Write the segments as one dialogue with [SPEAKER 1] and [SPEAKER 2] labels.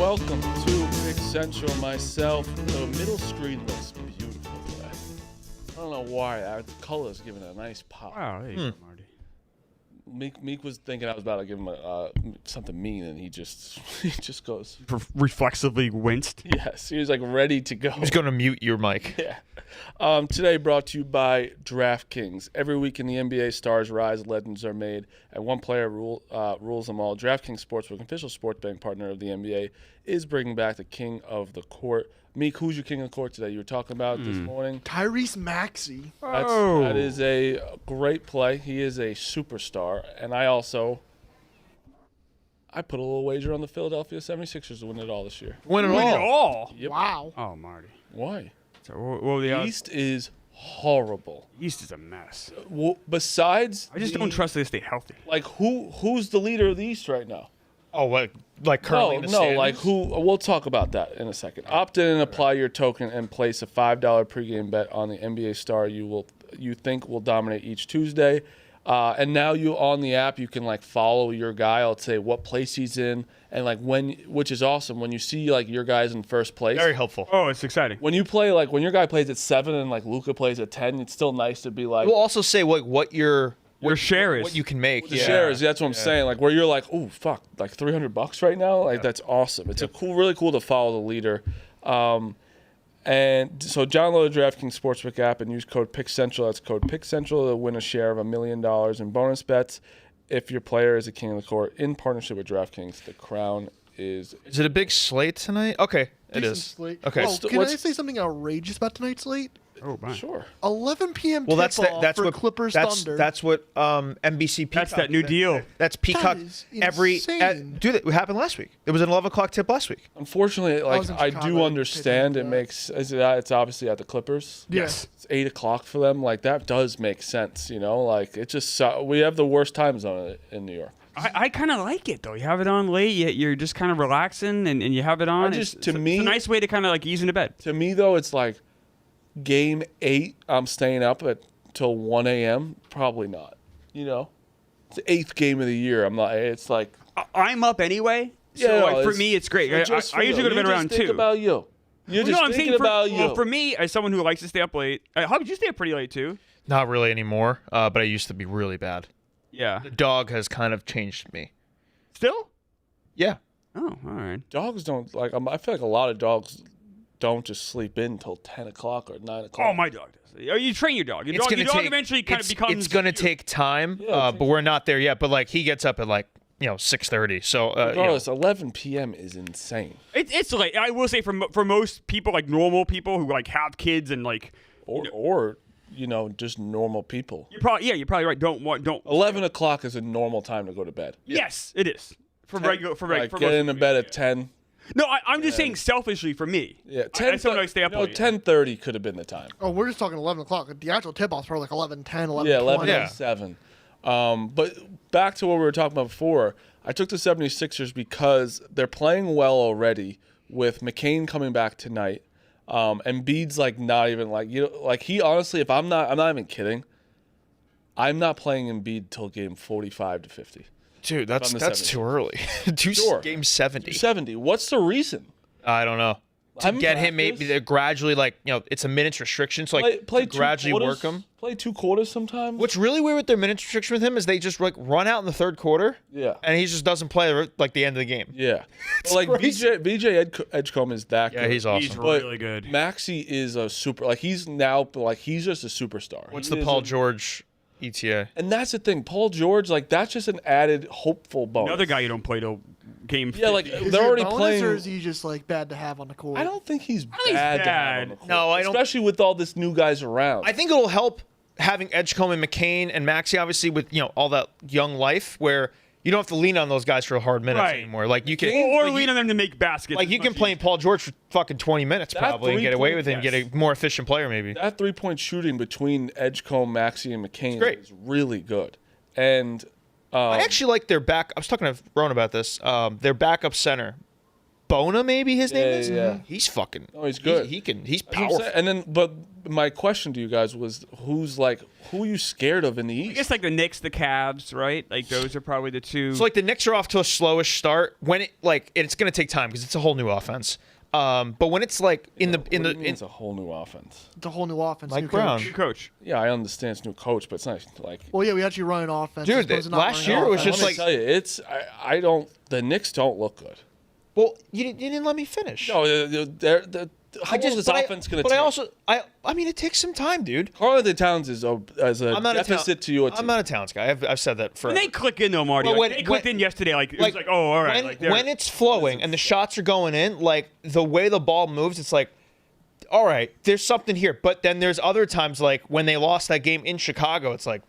[SPEAKER 1] welcome to Pick Central. Myself, the middle screen looks beautiful today. I don't know why. The color's giving it a nice pop.
[SPEAKER 2] Wow, there you go, Marty.
[SPEAKER 1] Meek was thinking I was about to give him something mean, and he just goes.
[SPEAKER 2] Reflexively winced.
[SPEAKER 1] Yes, he was like ready to go.
[SPEAKER 3] I was going to mute your mic.
[SPEAKER 1] Yeah. Today brought to you by DraftKings. Every week in the NBA, stars rise, legends are made, and one player rules them all. DraftKings Sportsbook, official sports betting partner of the NBA, is bringing back the king of the court. Meek, who's your king of the court today? You were talking about this morning.
[SPEAKER 4] Tyrese Maxey.
[SPEAKER 1] That is a great play. He is a superstar. And I put a little wager on the Philadelphia 76ers to win it all this year.
[SPEAKER 3] Win it all.
[SPEAKER 1] Yep.
[SPEAKER 4] Wow.
[SPEAKER 2] Oh, Marty.
[SPEAKER 1] Why?
[SPEAKER 2] So, the
[SPEAKER 1] East is horrible.
[SPEAKER 2] East is a mess.
[SPEAKER 1] Besides,
[SPEAKER 2] I just don't trust they stay healthy.
[SPEAKER 1] Like who's the leader of the East right now?
[SPEAKER 3] Oh, like currently in the standings?
[SPEAKER 1] Like who? We'll talk about that in a second. Opt in and apply your token and place a $5 pregame bet on the NBA star you think will dominate each Tuesday. And now on the app, you can like follow your guy. I'll say what place he's in and like which is awesome when you see like your guys in first place.
[SPEAKER 3] Very helpful.
[SPEAKER 2] Oh, it's exciting.
[SPEAKER 1] When you play like when your guy plays at 7 and like Luka plays at 10, it's still nice to be like.
[SPEAKER 3] We'll also say what your
[SPEAKER 2] share is.
[SPEAKER 3] what you can make.
[SPEAKER 1] The shares, that's what I'm saying. Like where you're like, oh fuck, like $300 right now. Like that's awesome. It's really cool to follow the leader. And so download the DraftKings Sportsbook app and use code PickCentral. That's code PickCentral to win a share of $1 million in bonus bets if your player is a king of the court in partnership with DraftKings. The crown is.
[SPEAKER 3] Is it a big slate tonight? Okay, it
[SPEAKER 4] Decent
[SPEAKER 3] is.
[SPEAKER 4] slate.
[SPEAKER 3] Okay.
[SPEAKER 4] Oh, can I say something outrageous about tonight's slate?
[SPEAKER 2] Oh, man.
[SPEAKER 1] Sure.
[SPEAKER 4] 11 p.m.
[SPEAKER 3] Well, that's
[SPEAKER 4] for
[SPEAKER 3] what
[SPEAKER 4] Clippers
[SPEAKER 3] that's
[SPEAKER 4] Thunder.
[SPEAKER 3] that's what NBC Peacock.
[SPEAKER 2] That's that new deal.
[SPEAKER 3] That's Peacock.
[SPEAKER 4] is
[SPEAKER 3] every
[SPEAKER 4] insane.
[SPEAKER 3] dude, it happened last week. It was an 11 o'clock tip last week.
[SPEAKER 1] Unfortunately, like
[SPEAKER 4] was in
[SPEAKER 1] I
[SPEAKER 4] Chicago,
[SPEAKER 1] do
[SPEAKER 4] I
[SPEAKER 1] understand
[SPEAKER 4] didn't
[SPEAKER 1] it
[SPEAKER 4] know.
[SPEAKER 1] makes it's obviously at the Clippers.
[SPEAKER 4] Yes.
[SPEAKER 1] It's 8 o'clock for them. Like that does make sense, you know. Like it just we have the worst time zone in New York.
[SPEAKER 2] I kind of like it, though. You have it on late, yet you're just kind of relaxing, and you have it on. It's a nice way to kind of like ease into bed.
[SPEAKER 1] To me, though, it's like game 8, I'm staying up till 1 a.m. Probably not. You know, it's the 8th game of the year. I'm not. It's like
[SPEAKER 2] I'm up anyway. So
[SPEAKER 1] Yeah,
[SPEAKER 2] like, for me, it's great. I usually go to bed around 2.
[SPEAKER 1] Think about you. You're
[SPEAKER 2] Well,
[SPEAKER 1] just
[SPEAKER 2] I'm
[SPEAKER 1] thinking
[SPEAKER 2] saying
[SPEAKER 1] about you.
[SPEAKER 2] Well, for me, as someone who likes to stay up late, Hubby, you stay up pretty late too.
[SPEAKER 3] Not really anymore, but I used to be really bad.
[SPEAKER 2] Yeah.
[SPEAKER 3] The dog has kind of changed me.
[SPEAKER 2] Still?
[SPEAKER 3] Yeah.
[SPEAKER 2] Oh, all right.
[SPEAKER 1] Dogs don't like. I feel like a lot of dogs don't just sleep in until 10 o'clock or 9 o'clock.
[SPEAKER 2] Oh, my dog does. You train your dog. Your dog eventually kind of becomes.
[SPEAKER 3] It's gonna take time, but we're not there yet. But like he gets up at 6:30. So
[SPEAKER 1] regardless, 11 p.m. is insane.
[SPEAKER 2] It's late. I will say for most people, like normal people who like have kids and like
[SPEAKER 1] Or just normal people.
[SPEAKER 2] you're probably right. Don't
[SPEAKER 1] 11 o'clock is a normal time to go to bed.
[SPEAKER 2] Yes, it is for regular
[SPEAKER 1] Like
[SPEAKER 2] for
[SPEAKER 1] get
[SPEAKER 2] most
[SPEAKER 1] into
[SPEAKER 2] people,
[SPEAKER 1] bed
[SPEAKER 2] yeah.
[SPEAKER 1] at 10.
[SPEAKER 2] No, I'm just saying selfishly for me.
[SPEAKER 1] Yeah,
[SPEAKER 2] I someone I stay up late.
[SPEAKER 1] 10:30 could have been the time.
[SPEAKER 4] Oh, we're just talking 11 o'clock. The actual tip-off's probably like 11:10, 11:20.
[SPEAKER 1] Yeah, 11:07. But back to what we were talking about before, I took the 76ers because they're playing well already with McCain coming back tonight. Embiid's like not even like he honestly, if I'm not even kidding, I'm not playing Embiid till game 45 to 50.
[SPEAKER 3] dude, that's too early. Game 70.
[SPEAKER 1] 70. What's the reason?
[SPEAKER 3] I don't know. To get him maybe to gradually it's a minutes restriction, so
[SPEAKER 1] play
[SPEAKER 3] to gradually work him.
[SPEAKER 1] Play 2 quarters sometimes.
[SPEAKER 3] What's really weird with their minutes restriction with him is they just run out in the third quarter.
[SPEAKER 1] Yeah.
[SPEAKER 3] And he just doesn't play the end of the game.
[SPEAKER 1] Yeah. But like BJ Edgecombe is that good.
[SPEAKER 3] Yeah, he's awesome.
[SPEAKER 2] He's really good.
[SPEAKER 1] Maxey is a super he's just a superstar.
[SPEAKER 3] What's the Paul George ETA?
[SPEAKER 1] And that's the thing, Paul George, that's just an added hopeful bonus.
[SPEAKER 2] Another guy you don't play till game 50.
[SPEAKER 1] Yeah,
[SPEAKER 4] Is
[SPEAKER 1] they're
[SPEAKER 4] he
[SPEAKER 1] already
[SPEAKER 4] a bonus,
[SPEAKER 1] playing.
[SPEAKER 4] or is he just bad to have on the court?
[SPEAKER 1] I don't think he's
[SPEAKER 2] think he's
[SPEAKER 1] bad to have
[SPEAKER 2] bad.
[SPEAKER 1] on the court.
[SPEAKER 3] No, I don't.
[SPEAKER 1] Especially with all this new guys around.
[SPEAKER 3] I think it'll help having Edgecombe and McCain and Maxey, obviously, with all that young life where you don't have to lean on those guys for hard minutes
[SPEAKER 2] Right.
[SPEAKER 3] anymore. Like you can,
[SPEAKER 2] or lean on them to make baskets.
[SPEAKER 3] like you can play Paul George for fucking 20 minutes probably and get away with it and get a more efficient player maybe.
[SPEAKER 1] that 3-point shooting between Edgecombe, Maxey, and McCain
[SPEAKER 3] great.
[SPEAKER 1] is really good. And
[SPEAKER 3] I actually like their back. I was talking to Ron about this. Their backup center, Bona, maybe his name is.
[SPEAKER 1] Yeah.
[SPEAKER 3] He's fucking.
[SPEAKER 1] Oh, he's good.
[SPEAKER 3] He's
[SPEAKER 1] That's what I'm
[SPEAKER 3] powerful.
[SPEAKER 1] saying. And then, but my question to you guys was, who are you scared of in the East?
[SPEAKER 2] I guess like the Knicks, the Cavs, right? Like those are probably the two.
[SPEAKER 3] So like the Knicks are off to a slowish start. When it's going to take time because it's a whole new offense. But when it's like
[SPEAKER 1] it's a whole new offense.
[SPEAKER 4] It's a whole new offense.
[SPEAKER 3] Mike
[SPEAKER 4] new
[SPEAKER 3] Brown.
[SPEAKER 4] coach.
[SPEAKER 2] coach.
[SPEAKER 1] Yeah, I understand it's new coach, but it's not like.
[SPEAKER 4] Well, yeah, we actually run an offense.
[SPEAKER 3] Dude,
[SPEAKER 4] as opposed to not
[SPEAKER 3] last
[SPEAKER 4] running
[SPEAKER 3] year
[SPEAKER 4] an
[SPEAKER 3] it was
[SPEAKER 4] offense.
[SPEAKER 3] just
[SPEAKER 1] Let me
[SPEAKER 3] like-
[SPEAKER 1] tell you, I don't. The Knicks don't look good.
[SPEAKER 3] Well, you didn't let me finish.
[SPEAKER 1] No, how long is this offense going to take?
[SPEAKER 3] I mean, it takes some time, dude.
[SPEAKER 1] Karl-Anthony Towns is a
[SPEAKER 3] I'm not
[SPEAKER 1] deficit to your team.
[SPEAKER 3] I'm not a Towns guy. I've said that forever.
[SPEAKER 2] And they click in though, Marty.
[SPEAKER 3] Well,
[SPEAKER 2] Like, they clicked in yesterday. Like it was like, oh, all right.
[SPEAKER 3] When it's flowing and the shots are going in, like the way the ball moves, it's like, all right, there's something here. But then there's other times like when they lost that game in Chicago, it's like,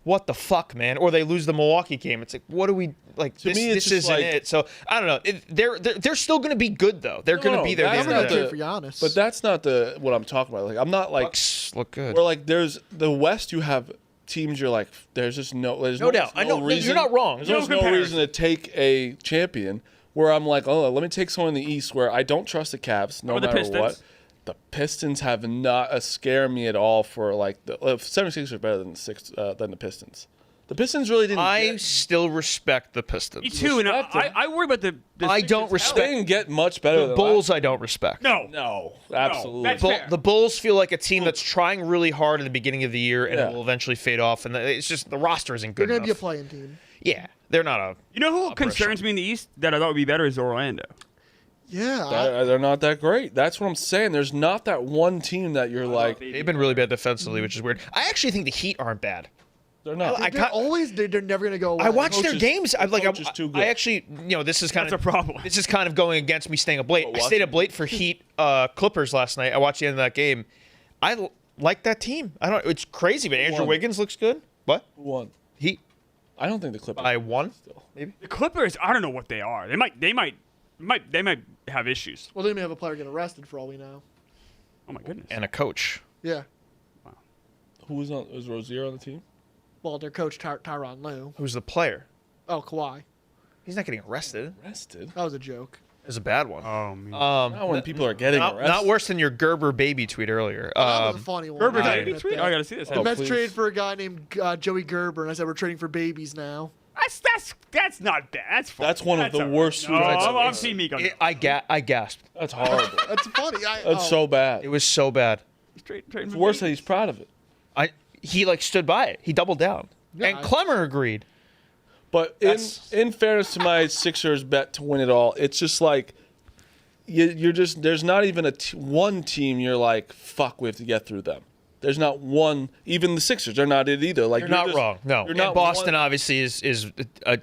[SPEAKER 3] what the fuck, man? Or they lose the Milwaukee game. It's like, what do we like?
[SPEAKER 1] To me, it's
[SPEAKER 3] this
[SPEAKER 1] just
[SPEAKER 3] isn't
[SPEAKER 1] like-
[SPEAKER 3] it. So I don't know. They're still going to be good though. They're going to be there.
[SPEAKER 1] that's
[SPEAKER 4] Never
[SPEAKER 1] not
[SPEAKER 4] gonna
[SPEAKER 1] the-
[SPEAKER 4] trade for Giannis.
[SPEAKER 1] But that's not what I'm talking about. Like I'm not like
[SPEAKER 3] Bucks look good.
[SPEAKER 1] where like there's the West. You have teams. You're like there's just no
[SPEAKER 3] doubt. I know.
[SPEAKER 1] reason,
[SPEAKER 3] You're not wrong.
[SPEAKER 1] There's
[SPEAKER 2] No
[SPEAKER 1] just no
[SPEAKER 2] comparison.
[SPEAKER 1] reason to take a champion. Where I'm like, oh, let me take someone in the East where I don't trust the Cavs no
[SPEAKER 2] Or the
[SPEAKER 1] matter
[SPEAKER 2] Pistons.
[SPEAKER 1] what. The Pistons have not scare me at all. For like the 76ers are better than the Pistons. The Pistons really didn't.
[SPEAKER 3] I still respect the Pistons.
[SPEAKER 2] me too. And
[SPEAKER 1] Respect them.
[SPEAKER 2] I worry about the
[SPEAKER 3] I
[SPEAKER 2] Sixers'
[SPEAKER 3] don't
[SPEAKER 2] health.
[SPEAKER 3] respect-
[SPEAKER 1] They didn't get much better
[SPEAKER 3] The
[SPEAKER 1] than
[SPEAKER 3] Bulls, I don't respect.
[SPEAKER 2] No.
[SPEAKER 1] absolutely.
[SPEAKER 2] that's fair.
[SPEAKER 3] The Bulls feel like a team that's trying really hard at the beginning of the year and
[SPEAKER 1] Yeah.
[SPEAKER 3] it will eventually fade off. And it's just the roster isn't good
[SPEAKER 4] they're going to be a
[SPEAKER 3] enough.
[SPEAKER 4] playing team.
[SPEAKER 3] Yeah, they're not a.
[SPEAKER 2] You know who
[SPEAKER 3] Operation.
[SPEAKER 2] concerns me in the East that I thought would be better is Orlando.
[SPEAKER 4] Yeah.
[SPEAKER 1] They're not that great. That's what I'm saying. There's not that one team that you're like.
[SPEAKER 3] They've been really bad defensively, which is weird. I actually think the Heat aren't bad.
[SPEAKER 1] They're not.
[SPEAKER 4] They're never going to go away.
[SPEAKER 3] I watched their
[SPEAKER 1] coach is-
[SPEAKER 3] games. I'm like,
[SPEAKER 1] coach is too good.
[SPEAKER 3] I actually, this is kind
[SPEAKER 2] That's
[SPEAKER 3] of
[SPEAKER 2] a problem.
[SPEAKER 3] This is kind of going against me staying up late.
[SPEAKER 1] What,
[SPEAKER 3] I stayed up late for Heat Clippers last night. I watched the end of that game. I like that team. I don't. It's crazy, but Andrew
[SPEAKER 1] won?
[SPEAKER 3] Wiggins looks good. What?
[SPEAKER 1] Who won?
[SPEAKER 3] Heat
[SPEAKER 1] I don't think the Clippers.
[SPEAKER 3] by one.
[SPEAKER 1] Still.
[SPEAKER 3] Maybe.
[SPEAKER 2] The Clippers, I don't know what they are. They might have issues.
[SPEAKER 4] Well, they may have a player get arrested for all we know.
[SPEAKER 2] Oh my goodness.
[SPEAKER 3] And a coach.
[SPEAKER 4] Yeah.
[SPEAKER 1] Who was on? Was Rozier on the team?
[SPEAKER 4] Well, their coach, Tyronn Lue.
[SPEAKER 3] Who's the player?
[SPEAKER 4] Oh, Kawhi.
[SPEAKER 3] He's not getting arrested.
[SPEAKER 1] Arrested.
[SPEAKER 4] That was a joke.
[SPEAKER 3] It was a bad one.
[SPEAKER 2] Oh man.
[SPEAKER 1] Not when people are getting arrested.
[SPEAKER 3] Not worse than your Gerber baby tweet earlier.
[SPEAKER 4] That was a funny one.
[SPEAKER 2] Gerber
[SPEAKER 4] I
[SPEAKER 2] baby
[SPEAKER 4] admit
[SPEAKER 2] tweet?
[SPEAKER 4] that.
[SPEAKER 2] I gotta see this.
[SPEAKER 4] The
[SPEAKER 1] Oh,
[SPEAKER 4] Mets
[SPEAKER 1] please.
[SPEAKER 4] traded for a guy named Joey Gerber, and I said we're trading for babies now.
[SPEAKER 2] That's not bad. That's fun.
[SPEAKER 1] That's one of the
[SPEAKER 2] all right.
[SPEAKER 1] worst
[SPEAKER 2] No,
[SPEAKER 1] tweets I've
[SPEAKER 2] I'm
[SPEAKER 1] ever
[SPEAKER 2] seeing Meek on
[SPEAKER 3] I gasped.
[SPEAKER 1] That's horrible.
[SPEAKER 4] That's funny.
[SPEAKER 1] That's so bad.
[SPEAKER 3] It was so bad.
[SPEAKER 1] It's worse that he's proud of it.
[SPEAKER 3] He stood by it. He doubled down.
[SPEAKER 4] Yeah,
[SPEAKER 3] And Clemmer agreed.
[SPEAKER 1] But
[SPEAKER 3] That's-
[SPEAKER 1] in fairness to my Sixers bet to win it all, it's just like you're just there's not even one team you're like fuck we have to get through them. There's not one. Even the Sixers, they're not it either. Like
[SPEAKER 3] You're not wrong. No.
[SPEAKER 1] you're
[SPEAKER 3] And
[SPEAKER 1] not
[SPEAKER 3] Boston
[SPEAKER 1] one-
[SPEAKER 3] obviously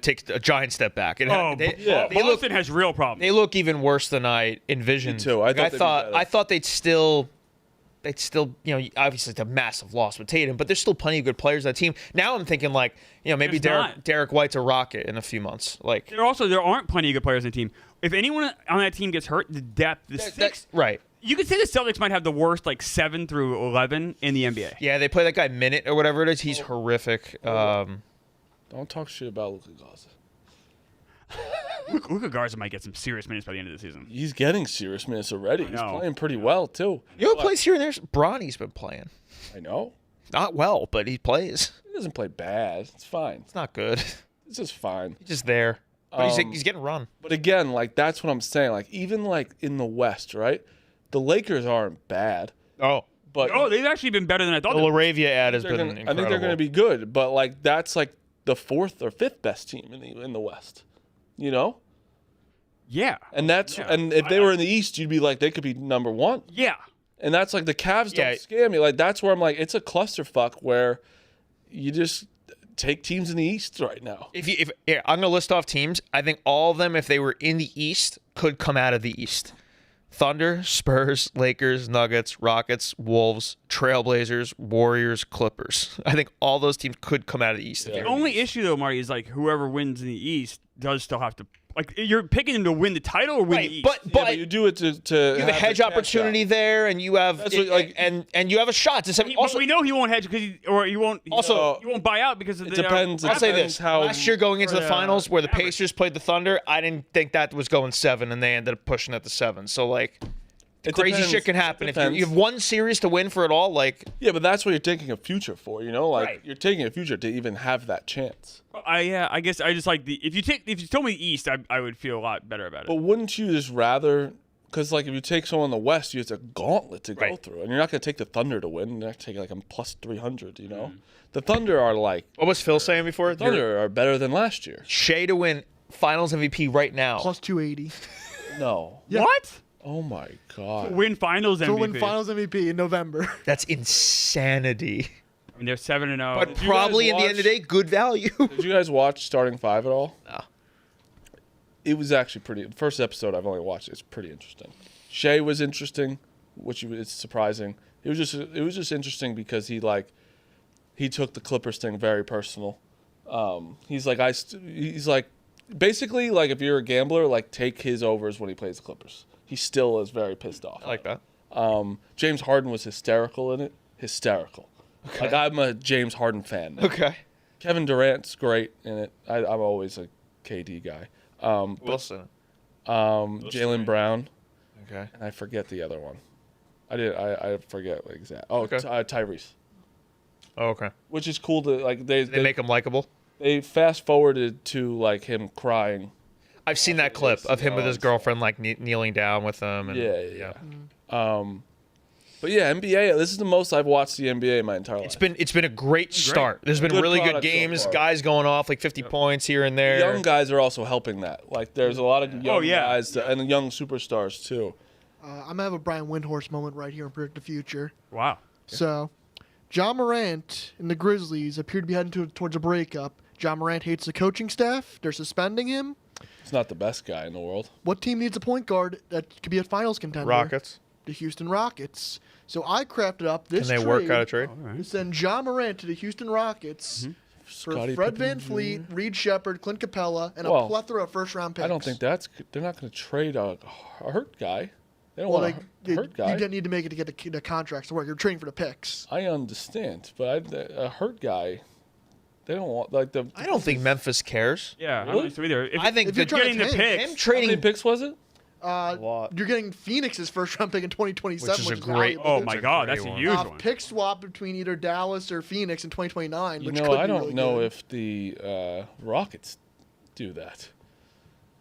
[SPEAKER 3] takes a giant step back. They
[SPEAKER 2] Boston has real problems.
[SPEAKER 3] They look even worse than I envisioned.
[SPEAKER 1] Me too. I thought they'd be better.
[SPEAKER 3] I thought they'd still, obviously it's a massive loss with Tatum, but there's still plenty of good players on that team. Now I'm thinking like, maybe
[SPEAKER 2] There's not.
[SPEAKER 3] Derek White's a rocket in a few months. Like,
[SPEAKER 2] There aren't plenty of good players on the team. If anyone on that team gets hurt, the depth,
[SPEAKER 3] right.
[SPEAKER 2] You could say the Celtics might have the worst 7 through 11 in the NBA.
[SPEAKER 3] Yeah, they play that guy Minute or whatever it is. He's horrific.
[SPEAKER 1] Don't talk shit about Luka Garza.
[SPEAKER 2] Luka Garza might get some serious minutes by the end of the season.
[SPEAKER 1] He's getting serious minutes already. He's
[SPEAKER 2] know.
[SPEAKER 1] playing pretty well too.
[SPEAKER 3] Plays here and there. Bronny's been playing.
[SPEAKER 1] I know.
[SPEAKER 3] Not well, but he plays.
[SPEAKER 1] He doesn't play bad. It's fine.
[SPEAKER 3] It's not good.
[SPEAKER 1] It's just fine.
[SPEAKER 3] He's just there. But he's getting run.
[SPEAKER 1] But again, that's what I'm saying. Even in the West, right? The Lakers aren't bad,
[SPEAKER 3] Oh.
[SPEAKER 1] but
[SPEAKER 2] Oh, they've actually been better than I thought.
[SPEAKER 3] The
[SPEAKER 2] they were.
[SPEAKER 3] Laravia ad has been
[SPEAKER 1] I
[SPEAKER 3] incredible.
[SPEAKER 1] think they're going to be good. But that's the fourth or fifth best team in the West. You know?
[SPEAKER 2] Yeah.
[SPEAKER 1] And that's
[SPEAKER 2] Yeah.
[SPEAKER 1] and if they were in the East, you'd be like they could be number one.
[SPEAKER 2] Yeah.
[SPEAKER 1] And that's the Cavs
[SPEAKER 3] Yeah.
[SPEAKER 1] don't scare me. That's where I'm like, it's a clusterfuck where you just take teams in the East right now.
[SPEAKER 3] I'm gonna list off teams. I think all of them, if they were in the East, could come out of the East. Thunder, Spurs, Lakers, Nuggets, Rockets, Wolves, Trailblazers, Warriors, Clippers. I think all those teams could come out of the East. if
[SPEAKER 1] Yeah.
[SPEAKER 3] they
[SPEAKER 2] The
[SPEAKER 3] were in
[SPEAKER 2] only
[SPEAKER 3] the East.
[SPEAKER 2] issue though, Marty, is whoever wins in the East does still have to Like you're picking him to win the title or win the East.
[SPEAKER 3] But
[SPEAKER 1] you do it to
[SPEAKER 3] you have a hedge opportunity there, and you have and you have a shot to
[SPEAKER 2] also, we know he won't hedge because he won't. Also, he won't buy out because of
[SPEAKER 1] it depends.
[SPEAKER 3] I'll say this: last year going into the finals, where the Pacers played the Thunder, I didn't think that was going 7, and they ended up pushing it to 7. So like. Crazy shit can happen if you have one series to win for it all. Like
[SPEAKER 1] but that's what you're taking a future for, you're taking a future to even have that chance.
[SPEAKER 2] I guess I just like if you told me the East, I would feel a lot better about it.
[SPEAKER 1] But wouldn't you just rather? Because like if you take someone in the West, you have a gauntlet to go through, and you're not going to take the Thunder to win. You're not taking like a plus 300. The Thunder are like.
[SPEAKER 3] What was Phil saying before?
[SPEAKER 1] The Thunder are better than last year.
[SPEAKER 3] Shea to win Finals MVP right now.
[SPEAKER 4] Plus 280.
[SPEAKER 1] No.
[SPEAKER 4] Yeah.
[SPEAKER 2] What?
[SPEAKER 1] Oh my God.
[SPEAKER 2] To win Finals MVP.
[SPEAKER 4] To win Finals MVP in November.
[SPEAKER 3] That's insanity.
[SPEAKER 2] I mean, they're 7-0.
[SPEAKER 3] But probably at the end of the day, good value.
[SPEAKER 1] Did you guys watch Starting Five at all?
[SPEAKER 3] No.
[SPEAKER 1] It was actually pretty. The first episode I've only watched. It's pretty interesting. Shea was interesting, which is surprising. It was just interesting because he took the Clippers thing very personal. He's like basically like if you're a gambler, like take his overs when he plays the Clippers. He still is very pissed off.
[SPEAKER 3] I like that.
[SPEAKER 1] James Harden was hysterical in it. Hysterical. Okay. Like I'm a James Harden fan now.
[SPEAKER 3] Okay.
[SPEAKER 1] Kevin Durant's great in it. I'm always a KD guy.
[SPEAKER 3] Wilson.
[SPEAKER 1] Jaylen Brown.
[SPEAKER 3] Okay.
[SPEAKER 1] And I forget the other one. I forget exactly. Oh,
[SPEAKER 3] okay.
[SPEAKER 1] Tyrese.
[SPEAKER 3] Oh, okay.
[SPEAKER 1] Which is cool to like. They
[SPEAKER 3] make him likable.
[SPEAKER 1] They fast forwarded to like him crying.
[SPEAKER 3] I've seen that clip of him with his girlfriend like kneeling down with him. And,
[SPEAKER 1] yeah. But yeah, NBA. This is the most I've watched the NBA in my entire life.
[SPEAKER 3] It's been a great start. There's been really good games. So guys going off like 50 points here and there.
[SPEAKER 1] The young guys are also helping that. Like there's a lot of young guys and young superstars too.
[SPEAKER 4] I'm gonna have a Brian Windhorst moment right here and predict the future.
[SPEAKER 2] Wow.
[SPEAKER 4] So, John Morant and the Grizzlies appear to be heading towards a breakup. John Morant hates the coaching staff. They're suspending him.
[SPEAKER 1] He's not the best guy in the world.
[SPEAKER 4] What team needs a point guard that could be a finals contender?
[SPEAKER 3] Rockets.
[SPEAKER 4] The Houston Rockets. So I crafted up this
[SPEAKER 3] trade. Can they work out a trade?
[SPEAKER 4] To send John Morant to the Houston Rockets for Fred VanVleet, Reed Shepard, Clint Capella, and a plethora of first-round picks.
[SPEAKER 1] I don't think they're not going to trade a hurt guy. They don't want a hurt guy.
[SPEAKER 4] You didn't need to make it to get the contracts to work. You're trading for the picks.
[SPEAKER 1] I understand, but a hurt guy, they don't want like the.
[SPEAKER 3] I don't think Memphis cares.
[SPEAKER 2] Yeah,
[SPEAKER 1] really?
[SPEAKER 2] I don't think so either.
[SPEAKER 3] I think
[SPEAKER 2] if you're getting the picks,
[SPEAKER 3] him trading.
[SPEAKER 1] How many picks was it?
[SPEAKER 3] A lot.
[SPEAKER 4] You're getting Phoenix's first-round pick in 2027,
[SPEAKER 3] which is a great.
[SPEAKER 2] Oh my God, that's a huge one.
[SPEAKER 4] Pick swap between either Dallas or Phoenix in 2029.
[SPEAKER 1] You
[SPEAKER 4] which
[SPEAKER 1] know,
[SPEAKER 4] could
[SPEAKER 1] I
[SPEAKER 4] be
[SPEAKER 1] don't
[SPEAKER 4] really
[SPEAKER 1] know
[SPEAKER 4] good.
[SPEAKER 1] if the Rockets do that.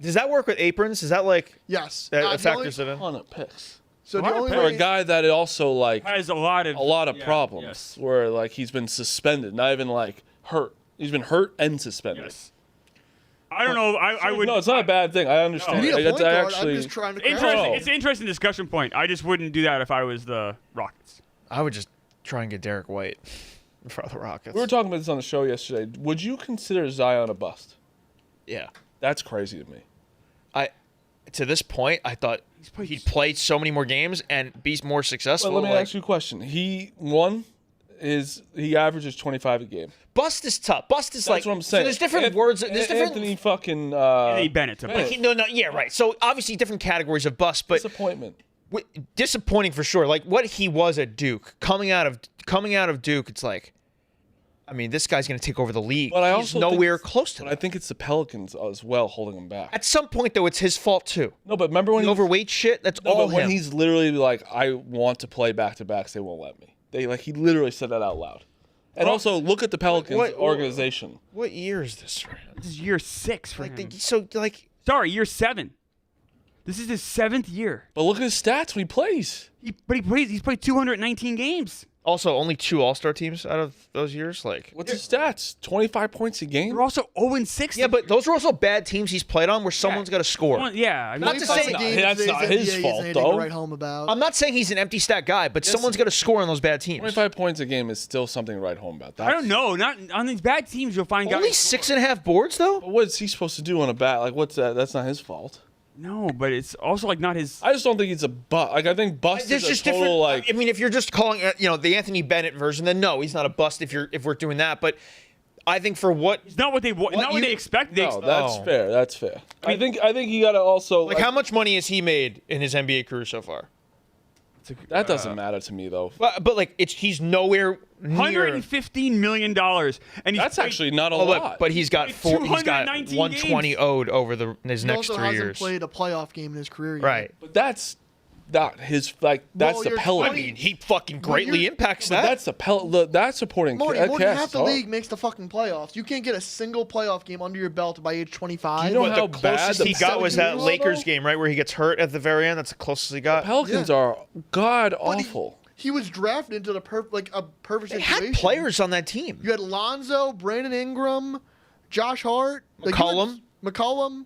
[SPEAKER 3] Does that work with aprons? Is that like
[SPEAKER 4] Yes,
[SPEAKER 3] that factors it in?
[SPEAKER 1] On a picks.
[SPEAKER 4] So the only
[SPEAKER 1] For a guy that also like
[SPEAKER 2] has a lot of
[SPEAKER 1] problems,
[SPEAKER 2] yes.
[SPEAKER 1] where like he's been suspended, not even like hurt. He's been hurt and suspended.
[SPEAKER 2] Yes. I don't know. I would.
[SPEAKER 1] No, it's not a bad thing. I understand.
[SPEAKER 4] You need a point guard.
[SPEAKER 1] Actually,
[SPEAKER 4] I'm just trying to.
[SPEAKER 2] It's an interesting discussion point. I just wouldn't do that if I was the Rockets.
[SPEAKER 3] I would just try and get Derek White for the Rockets.
[SPEAKER 1] We were talking about this on the show yesterday. Would you consider Zion a bust?
[SPEAKER 3] Yeah.
[SPEAKER 1] That's crazy to me.
[SPEAKER 3] To this point, I thought he'd play so many more games and be more successful.
[SPEAKER 1] Well, let me ask you a question. He averages 25 a game.
[SPEAKER 3] Bust is tough. Bust is
[SPEAKER 1] That's what I'm saying.
[SPEAKER 3] So there's different words. There's different.
[SPEAKER 1] Anthony fucking.
[SPEAKER 2] Anthony Bennett.
[SPEAKER 3] Yeah, right. So obviously different categories of bust, but
[SPEAKER 1] disappointment.
[SPEAKER 3] Disappointing for sure. Like what he was at Duke, coming out of Duke, it's like. I mean, this guy's going to take over the league.
[SPEAKER 1] But
[SPEAKER 3] He's nowhere close to that.
[SPEAKER 1] I think it's the Pelicans as well holding him back.
[SPEAKER 3] At some point, though, it's his fault, too.
[SPEAKER 1] No, but remember when
[SPEAKER 3] the overweight shit? That's all him.
[SPEAKER 1] When he's literally like, I want to play back-to-backs, they won't let me. He literally said that out loud. And also, look at the Pelicans organization.
[SPEAKER 3] What year is this for him?
[SPEAKER 2] This is year 6 for him. Sorry, year 7. This is his 7th year.
[SPEAKER 1] But look at his stats when he plays.
[SPEAKER 2] He's played 219 games.
[SPEAKER 3] Also, only 2 All-Star teams out of those years.
[SPEAKER 1] What's his stats? 25 points a game.
[SPEAKER 2] They're also 0-6.
[SPEAKER 3] Yeah, but those are also bad teams he's played on where someone's got to score.
[SPEAKER 2] Yeah,
[SPEAKER 3] not to say
[SPEAKER 1] that's not his fault, though.
[SPEAKER 3] I'm not saying he's an empty stat guy, but someone's got to score on those bad teams.
[SPEAKER 1] 25 points a game is still something to write home about.
[SPEAKER 2] I don't know. Not on these bad teams, you'll find
[SPEAKER 3] only
[SPEAKER 2] guys
[SPEAKER 3] 6.5 boards though.
[SPEAKER 1] What's he supposed to do on a bat? Like, what's that? That's not his fault.
[SPEAKER 2] No, but it's also like not his.
[SPEAKER 1] I just don't think he's a bust. Like I think bust is
[SPEAKER 3] just
[SPEAKER 1] a total like.
[SPEAKER 3] I mean, if you're just calling the Anthony Bennett version, then no, he's not a bust. If we're doing that, but I think for what
[SPEAKER 2] it's not what they expect.
[SPEAKER 1] No, that's fair. That's fair. I think you got to also
[SPEAKER 3] like how much money has he made in his NBA career so far?
[SPEAKER 1] That doesn't matter to me though.
[SPEAKER 3] But like he's nowhere near
[SPEAKER 2] $115 million, and
[SPEAKER 1] that's actually not a lot.
[SPEAKER 3] But he's got 120
[SPEAKER 2] games.
[SPEAKER 3] owed over his next 3 years.
[SPEAKER 4] He also hasn't played a playoff game in his career yet.
[SPEAKER 3] Right.
[SPEAKER 1] But that's not his that's the Pelicans.
[SPEAKER 3] I mean, he fucking greatly impacts that.
[SPEAKER 1] But that's the that's supporting.
[SPEAKER 4] More than half the league makes the fucking playoffs. You can't get a single playoff game under your belt by age 25.
[SPEAKER 1] You know how
[SPEAKER 3] the closest
[SPEAKER 1] bad
[SPEAKER 3] he got was that Lakers game, right, where he gets hurt at the very end. That's the closest he got.
[SPEAKER 1] The Pelicans are god awful.
[SPEAKER 4] He was drafted into a perfect
[SPEAKER 3] They
[SPEAKER 4] situation.
[SPEAKER 3] had players on that team.
[SPEAKER 4] You had Lonzo, Brandon Ingram, Josh Hart, McCollum.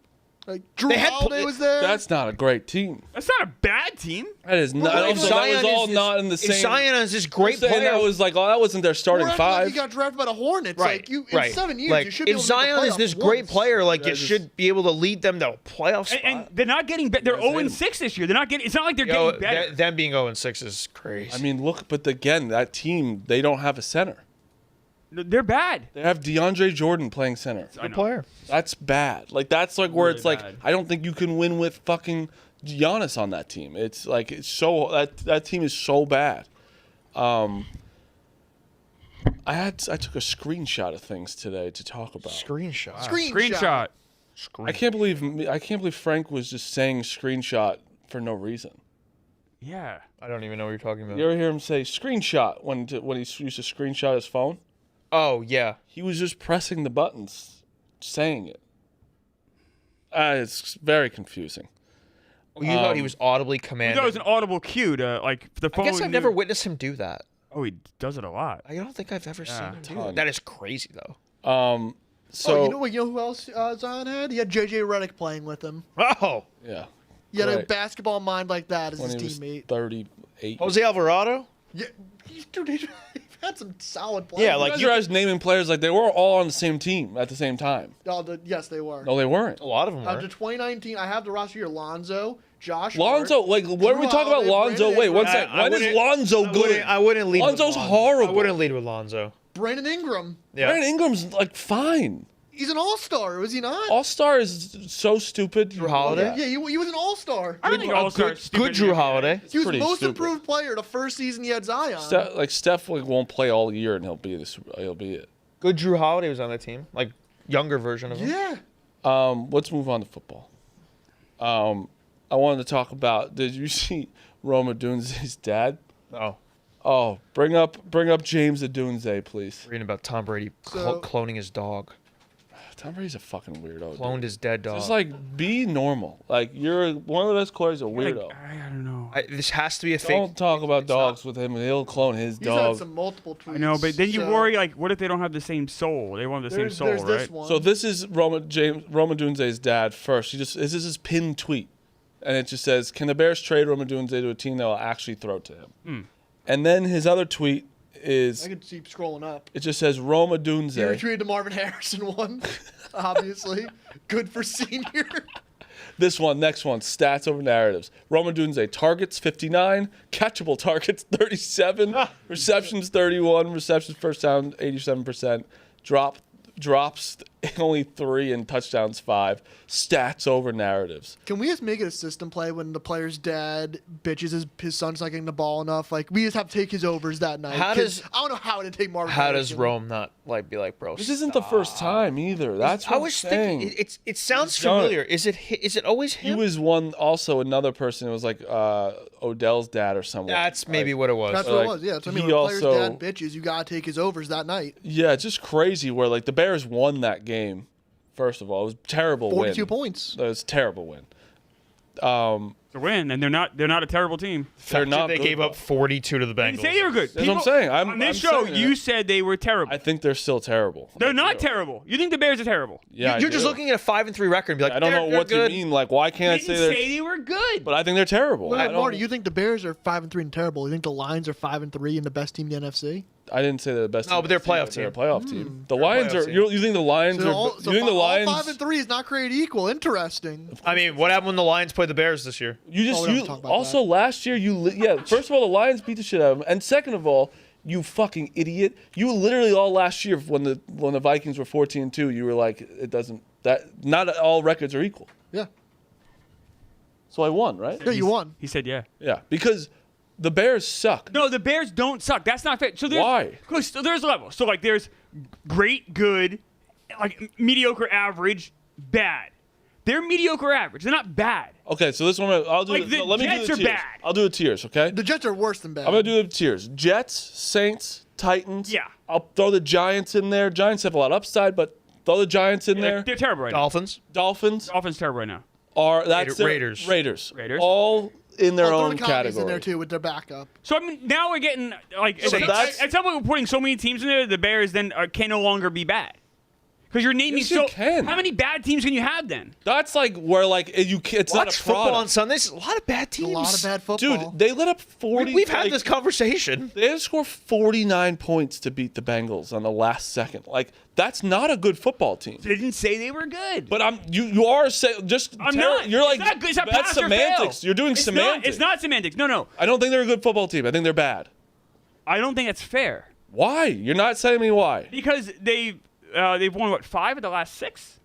[SPEAKER 4] Like Drew Holiday was there.
[SPEAKER 1] That's not a great team.
[SPEAKER 2] That's not a bad team.
[SPEAKER 1] That is not. That was all not in the same.
[SPEAKER 3] Zion is this great player.
[SPEAKER 1] That was like, that wasn't their starting five.
[SPEAKER 4] He got drafted by the Hornets.
[SPEAKER 3] Right.
[SPEAKER 4] Like in 7 years, you should be able to
[SPEAKER 3] If Zion is this great player, like it should be able to lead them to a playoff spot.
[SPEAKER 2] And they're not getting better. They're 0-6 this year. They're not getting. It's not like they're getting better.
[SPEAKER 3] Them being 0-6 is crazy.
[SPEAKER 1] I mean, look, but again, that team, they don't have a center.
[SPEAKER 2] They're bad.
[SPEAKER 1] They have DeAndre Jordan playing center.
[SPEAKER 3] Good player.
[SPEAKER 1] That's bad. Like that's like where
[SPEAKER 2] Really
[SPEAKER 1] it's like
[SPEAKER 2] bad.
[SPEAKER 1] I don't think you can win with fucking Giannis on that team. It's like it's so that team is so bad. I took a screenshot of things today to talk about.
[SPEAKER 2] Screenshot.
[SPEAKER 1] I can't believe Frank was just saying screenshot for no reason.
[SPEAKER 2] Yeah.
[SPEAKER 3] I don't even know what you're talking about.
[SPEAKER 1] You ever hear him say screenshot when he used to screenshot his phone?
[SPEAKER 3] Oh, yeah.
[SPEAKER 1] He was just pressing the buttons, saying it. It's very confusing.
[SPEAKER 3] You thought he was audibly commanding.
[SPEAKER 2] That was an audible cue to like the phone.
[SPEAKER 3] I guess I've never witnessed him do that.
[SPEAKER 2] Oh, he does it a lot.
[SPEAKER 3] I don't think I've ever seen him do
[SPEAKER 1] ton.
[SPEAKER 3] that. That is crazy, though.
[SPEAKER 1] So
[SPEAKER 4] you know who else Zion had? He had JJ Redick playing with him.
[SPEAKER 3] Oh.
[SPEAKER 1] Yeah.
[SPEAKER 4] He had a
[SPEAKER 1] Right.
[SPEAKER 4] basketball mind like that as
[SPEAKER 1] When
[SPEAKER 4] his
[SPEAKER 1] he was
[SPEAKER 4] teammate.
[SPEAKER 1] 38.
[SPEAKER 3] Jose Alvarado?
[SPEAKER 4] Yeah, dude, he had some solid players.
[SPEAKER 3] Yeah,
[SPEAKER 1] You
[SPEAKER 3] like
[SPEAKER 1] guys are guys naming players like they were all on the same team at the same time.
[SPEAKER 4] Yes, they were.
[SPEAKER 1] No, they weren't.
[SPEAKER 3] a lot of them
[SPEAKER 4] After
[SPEAKER 3] were.
[SPEAKER 4] 2019, I have the roster here: Lonzo, Josh
[SPEAKER 1] Lonzo,
[SPEAKER 4] Hart,
[SPEAKER 1] like, what are we talking about?
[SPEAKER 4] Drew
[SPEAKER 1] Lonzo?
[SPEAKER 4] Holiday,
[SPEAKER 1] Wait, one
[SPEAKER 4] Brandon
[SPEAKER 1] sec. When is Lonzo good?
[SPEAKER 3] I wouldn't lead
[SPEAKER 1] Lonzo's
[SPEAKER 3] with
[SPEAKER 1] horrible.
[SPEAKER 3] I wouldn't lead with Lonzo.
[SPEAKER 4] Brandon Ingram.
[SPEAKER 3] Yeah.
[SPEAKER 1] Brandon Ingram's like fine.
[SPEAKER 4] He's an all-star, was he not?
[SPEAKER 1] All-Star is so stupid.
[SPEAKER 3] Drew Holiday?
[SPEAKER 4] Yeah, he was an all-star.
[SPEAKER 2] I don't think All-Star is stupid
[SPEAKER 3] Good Drew
[SPEAKER 2] in the NBA.
[SPEAKER 3] Holiday.
[SPEAKER 4] He was
[SPEAKER 1] pretty
[SPEAKER 4] most
[SPEAKER 1] stupid.
[SPEAKER 4] improved player the first season he had Zion.
[SPEAKER 1] Steph like, won't play all year and he'll be it.
[SPEAKER 3] Good Drew Holiday was on that team. Like, younger version of him.
[SPEAKER 4] Yeah.
[SPEAKER 1] Let's move on to football. I wanted to talk about. Did you see Rome Odunze's dad?
[SPEAKER 3] Oh.
[SPEAKER 1] Oh, bring up James Odunze, please.
[SPEAKER 3] Reading about Tom Brady
[SPEAKER 4] So-
[SPEAKER 3] cloning his dog.
[SPEAKER 1] Tom Brady's a fucking weirdo.
[SPEAKER 3] Cloned
[SPEAKER 1] Dude.
[SPEAKER 3] his dead dog.
[SPEAKER 1] Just like be normal. Like you're one of the best players, a weirdo.
[SPEAKER 2] Like, I don't know.
[SPEAKER 3] This has to be a fake.
[SPEAKER 1] Don't talk about
[SPEAKER 3] it's
[SPEAKER 1] dogs with him. He'll clone his
[SPEAKER 4] He's
[SPEAKER 1] dog.
[SPEAKER 4] had some multiple tweets.
[SPEAKER 2] I know, but then you
[SPEAKER 4] so
[SPEAKER 2] worry like, what if they don't have the same soul? They want the same soul,
[SPEAKER 4] there's
[SPEAKER 2] right?
[SPEAKER 4] this one.
[SPEAKER 1] So this is Roma Odunze's dad first. This is his pinned tweet, and it just says, "Can the Bears trade Roma Odunze to a team that will actually throw to him?" And then his other tweet is,
[SPEAKER 4] I could keep scrolling up.
[SPEAKER 1] it just says Roma
[SPEAKER 4] He
[SPEAKER 1] Odunze.
[SPEAKER 4] retweeted the Marvin Harrison one, obviously. Good for senior.
[SPEAKER 1] This one, next one, stats over narratives. Roma Odunze, targets 59, catchable targets 37, receptions 31, receptions first down 87%, drops only 3 and touchdowns 5. Stats over narratives.
[SPEAKER 4] Can we just make it a system play when the player's dad bitches his son's not getting the ball enough? Like, we just have to take his overs that night.
[SPEAKER 3] How
[SPEAKER 4] 'Cause
[SPEAKER 3] does-
[SPEAKER 4] I don't know how to take Marvin
[SPEAKER 3] How does
[SPEAKER 4] Harrison.
[SPEAKER 3] Rome not like be like, bro?
[SPEAKER 1] This isn't the first time either. That's what
[SPEAKER 3] I
[SPEAKER 1] I'm
[SPEAKER 3] was
[SPEAKER 1] saying.
[SPEAKER 3] thinking. It sounds
[SPEAKER 1] He's done it.
[SPEAKER 3] familiar. Is it always
[SPEAKER 1] He
[SPEAKER 3] him?
[SPEAKER 1] was another person. It was like Odell's dad or someone.
[SPEAKER 3] That's maybe what it was.
[SPEAKER 4] That's
[SPEAKER 1] Like,
[SPEAKER 4] what it was, yeah. That's what I mean.
[SPEAKER 1] he
[SPEAKER 4] When the player's
[SPEAKER 1] also-
[SPEAKER 4] dad bitches, you got to take his overs that night.
[SPEAKER 1] Yeah, it's just crazy where like the Bears won that game. First of all, it was a terrible
[SPEAKER 4] 42
[SPEAKER 1] win.
[SPEAKER 4] points.
[SPEAKER 1] It was a terrible win.
[SPEAKER 2] It's a win, and they're not a terrible team.
[SPEAKER 1] They're not.
[SPEAKER 3] They
[SPEAKER 1] good,
[SPEAKER 3] gave
[SPEAKER 1] though.
[SPEAKER 3] up 42 to the
[SPEAKER 2] You
[SPEAKER 3] Bengals.
[SPEAKER 2] say they were good.
[SPEAKER 1] That's what I'm saying.
[SPEAKER 2] On this
[SPEAKER 1] I'm
[SPEAKER 2] show,
[SPEAKER 1] saying
[SPEAKER 2] you
[SPEAKER 1] that.
[SPEAKER 2] said they were terrible.
[SPEAKER 1] I think they're still terrible.
[SPEAKER 2] They're not terrible. You think the Bears are terrible?
[SPEAKER 1] Yeah,
[SPEAKER 3] You're
[SPEAKER 1] I
[SPEAKER 3] just
[SPEAKER 1] do.
[SPEAKER 3] looking at a 5-3 record and be like,
[SPEAKER 1] I don't know
[SPEAKER 3] they're
[SPEAKER 1] what
[SPEAKER 3] good.
[SPEAKER 1] you mean. Like, why can't I
[SPEAKER 2] I
[SPEAKER 1] say
[SPEAKER 2] didn't
[SPEAKER 1] they're?
[SPEAKER 2] say they were good.
[SPEAKER 1] But I think they're terrible.
[SPEAKER 4] Wait,
[SPEAKER 1] I don't-
[SPEAKER 4] Marty, you think the Bears are 5-3 and terrible? You think the Lions are 5-3 and the best team in the NFC?
[SPEAKER 1] I didn't say they're the best.
[SPEAKER 3] No,
[SPEAKER 1] team
[SPEAKER 3] but they're a
[SPEAKER 1] in the
[SPEAKER 3] playoff
[SPEAKER 1] team, They're a
[SPEAKER 3] team.
[SPEAKER 1] playoff team. The
[SPEAKER 3] They're a
[SPEAKER 1] Lions
[SPEAKER 3] playoff
[SPEAKER 1] are.
[SPEAKER 3] team.
[SPEAKER 1] You think the Lions
[SPEAKER 4] So,
[SPEAKER 1] are?
[SPEAKER 4] all,
[SPEAKER 1] You
[SPEAKER 4] so
[SPEAKER 1] think the
[SPEAKER 4] all
[SPEAKER 1] Lions?
[SPEAKER 4] 5-3 is not created equal. Interesting.
[SPEAKER 3] I mean, what happened when the Lions played the Bears this year?
[SPEAKER 1] You just
[SPEAKER 4] we don't
[SPEAKER 1] you
[SPEAKER 4] talk about
[SPEAKER 1] also last year First of all, the Lions beat the shit out of them, and second of all, You fucking idiot. You literally all last year when the Vikings were 14-2, you were like, it doesn't that not all records are equal.
[SPEAKER 4] Yeah.
[SPEAKER 1] So I won, right?
[SPEAKER 4] Yeah, you won.
[SPEAKER 2] He said yeah.
[SPEAKER 1] Yeah, because the Bears suck.
[SPEAKER 2] No, the Bears don't suck. That's not fair. So
[SPEAKER 1] Why?
[SPEAKER 2] Because there's levels. So like there's great, good, like mediocre, average, bad. They're mediocre average. They're not bad.
[SPEAKER 1] Okay, so this one I'll do.
[SPEAKER 2] Like, the
[SPEAKER 1] let me do
[SPEAKER 2] Jets
[SPEAKER 1] the
[SPEAKER 2] are
[SPEAKER 1] tiers.
[SPEAKER 2] bad.
[SPEAKER 1] I'll do the tiers, okay?
[SPEAKER 4] The Jets are worse than bad.
[SPEAKER 1] I'm gonna do the tiers: Jets, Saints, Titans.
[SPEAKER 2] Yeah.
[SPEAKER 1] I'll throw the Giants in there. Giants have a lot of upside, but throw the Giants in there.
[SPEAKER 2] They're terrible right
[SPEAKER 3] Dolphins.
[SPEAKER 1] Dolphins
[SPEAKER 2] now. Offense terrible right now.
[SPEAKER 1] are that's their-
[SPEAKER 3] Raiders.
[SPEAKER 1] Raiders.
[SPEAKER 2] Raiders.
[SPEAKER 1] All in their
[SPEAKER 4] Throw
[SPEAKER 1] own
[SPEAKER 4] the Commies
[SPEAKER 1] category.
[SPEAKER 4] in there too with their backup.
[SPEAKER 2] So I mean, now we're getting like
[SPEAKER 1] So that's-
[SPEAKER 2] at some point we're putting so many teams in there. The Bears then can no longer be bad because you're naming
[SPEAKER 1] Yes, you
[SPEAKER 2] so.
[SPEAKER 1] can.
[SPEAKER 2] How many bad teams can you have then?
[SPEAKER 1] That's like where like you it's not
[SPEAKER 3] Watch
[SPEAKER 1] a
[SPEAKER 3] football
[SPEAKER 1] product.
[SPEAKER 3] on Sundays. A lot of bad teams.
[SPEAKER 4] A lot of bad football.
[SPEAKER 1] Dude, they let up 40.
[SPEAKER 3] We've had
[SPEAKER 1] like,
[SPEAKER 3] this conversation.
[SPEAKER 1] They had to score 49 points to beat the Bengals on the last second. Like that's not a good football team.
[SPEAKER 2] They didn't say they were good.
[SPEAKER 1] But you are saying just
[SPEAKER 2] I'm not.
[SPEAKER 1] You're like
[SPEAKER 2] It's not good. It's not
[SPEAKER 1] that's
[SPEAKER 2] pass or
[SPEAKER 1] semantics.
[SPEAKER 2] fail.
[SPEAKER 1] You're doing
[SPEAKER 2] It's
[SPEAKER 1] semantics.
[SPEAKER 2] It's not semantics. No.
[SPEAKER 1] I don't think they're a good football team. I think they're bad.
[SPEAKER 2] I don't think that's fair
[SPEAKER 1] Why? You're not saying me why.
[SPEAKER 2] because they've won what 5 of the last 6.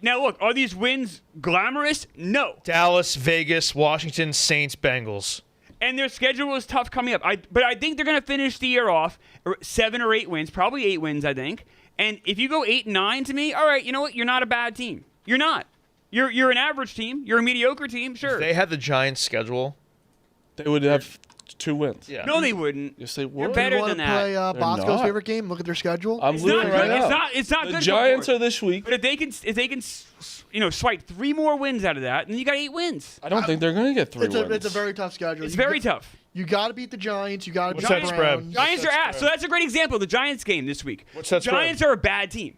[SPEAKER 2] Now look, are these wins glamorous? No.
[SPEAKER 3] Dallas, Vegas, Washington, Saints, Bengals.
[SPEAKER 2] And their schedule is tough coming up. But I think they're going to finish the year off 7 or 8 wins, probably 8 wins, I think. And if you go 8-9 to me, all right, you know what? You're not a bad team. You're not. You're an average team. You're a mediocre team, sure.
[SPEAKER 3] If they had the Giants schedule.
[SPEAKER 1] They would have 2 wins.
[SPEAKER 3] Yeah.
[SPEAKER 2] No, they wouldn't.
[SPEAKER 1] Yes, they
[SPEAKER 2] You're
[SPEAKER 1] would.
[SPEAKER 2] better
[SPEAKER 4] You want
[SPEAKER 2] than
[SPEAKER 4] to
[SPEAKER 2] that.
[SPEAKER 4] play
[SPEAKER 1] They're
[SPEAKER 4] Bosco's
[SPEAKER 1] not.
[SPEAKER 4] favorite game? Look at their schedule.
[SPEAKER 1] I'm
[SPEAKER 2] It's
[SPEAKER 1] looking
[SPEAKER 2] not
[SPEAKER 1] right
[SPEAKER 2] good.
[SPEAKER 1] now.
[SPEAKER 2] It's not
[SPEAKER 1] the
[SPEAKER 2] good.
[SPEAKER 1] Giants
[SPEAKER 2] for
[SPEAKER 1] are this week.
[SPEAKER 2] But if they can swipe 3 more wins out of that, then you got 8 wins.
[SPEAKER 1] I don't think they're going to get 3 wins.
[SPEAKER 4] It's a very tough schedule.
[SPEAKER 2] It's very tough.
[SPEAKER 4] You got to beat the Giants. You got to beat
[SPEAKER 3] What's
[SPEAKER 4] the
[SPEAKER 3] that
[SPEAKER 4] Browns.
[SPEAKER 3] spread?
[SPEAKER 2] Giants are ass. So that's a great example of the Giants game this week.
[SPEAKER 3] What's that spread?
[SPEAKER 2] Giants are a bad team.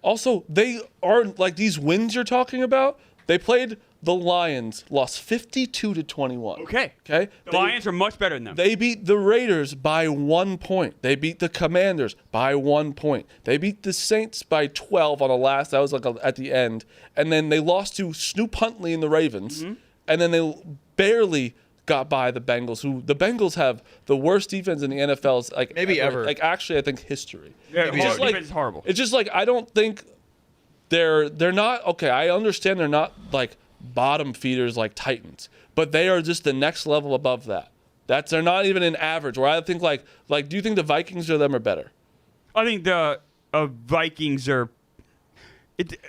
[SPEAKER 1] Also, they are like these wins you're talking about. They played the Lions, lost 52-21.
[SPEAKER 2] Okay.
[SPEAKER 1] Okay.
[SPEAKER 2] The Lions are much better than them.
[SPEAKER 1] They beat the Raiders by 1 point. They beat the Commanders by 1 point. They beat the Saints by 12 on the last. That was like at the end. And then they lost to Snoop Huntley and the Ravens.
[SPEAKER 2] Mm-hmm.
[SPEAKER 1] And then they barely got by the Bengals, who the Bengals have the worst defense in the NFL's like
[SPEAKER 3] Maybe ever.
[SPEAKER 1] Like actually, I think history.
[SPEAKER 2] Yeah,
[SPEAKER 1] It's just
[SPEAKER 2] defense is horrible.
[SPEAKER 1] It's just like I don't think they're not okay. I understand they're not like bottom feeders like Titans, but they are just the next level above that. They're not even an average. Where I think like do you think the Vikings or them are better?
[SPEAKER 2] I think the Vikings are.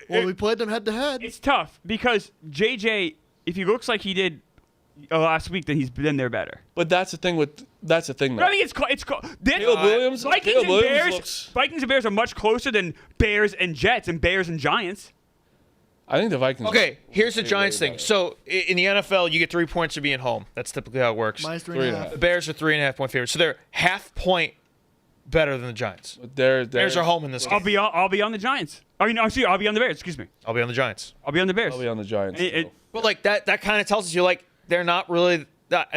[SPEAKER 4] Well, we played them head to head.
[SPEAKER 2] It's tough because JJ, if he looks like he did last week, then he's been there better.
[SPEAKER 1] But that's the thing though.
[SPEAKER 2] But I think it's
[SPEAKER 1] Caleb Williams.
[SPEAKER 2] Vikings
[SPEAKER 1] Caleb
[SPEAKER 2] and
[SPEAKER 1] Williams
[SPEAKER 2] Bears.
[SPEAKER 1] looks.
[SPEAKER 2] Vikings and Bears are much closer than Bears and Jets and Bears and Giants.
[SPEAKER 1] I think the Vikings.
[SPEAKER 3] Okay, here's the
[SPEAKER 1] way
[SPEAKER 3] Giants thing.
[SPEAKER 1] better.
[SPEAKER 3] So in the NFL, you get 3 points for being home. That's typically how it works.
[SPEAKER 4] Minus 3.5.
[SPEAKER 1] 3.5.
[SPEAKER 3] The Bears are 3.5-point favorites, so they're half point better than the Giants.
[SPEAKER 1] They're
[SPEAKER 3] Bears are home in this game.
[SPEAKER 2] I'll be on the Giants. I mean, actually, I'll be on the Bears. Excuse me.
[SPEAKER 3] I'll be on the Giants.
[SPEAKER 2] I'll be on the Bears.
[SPEAKER 1] Probably on the Giants.
[SPEAKER 3] But like that kind of tells us you're like they're not really.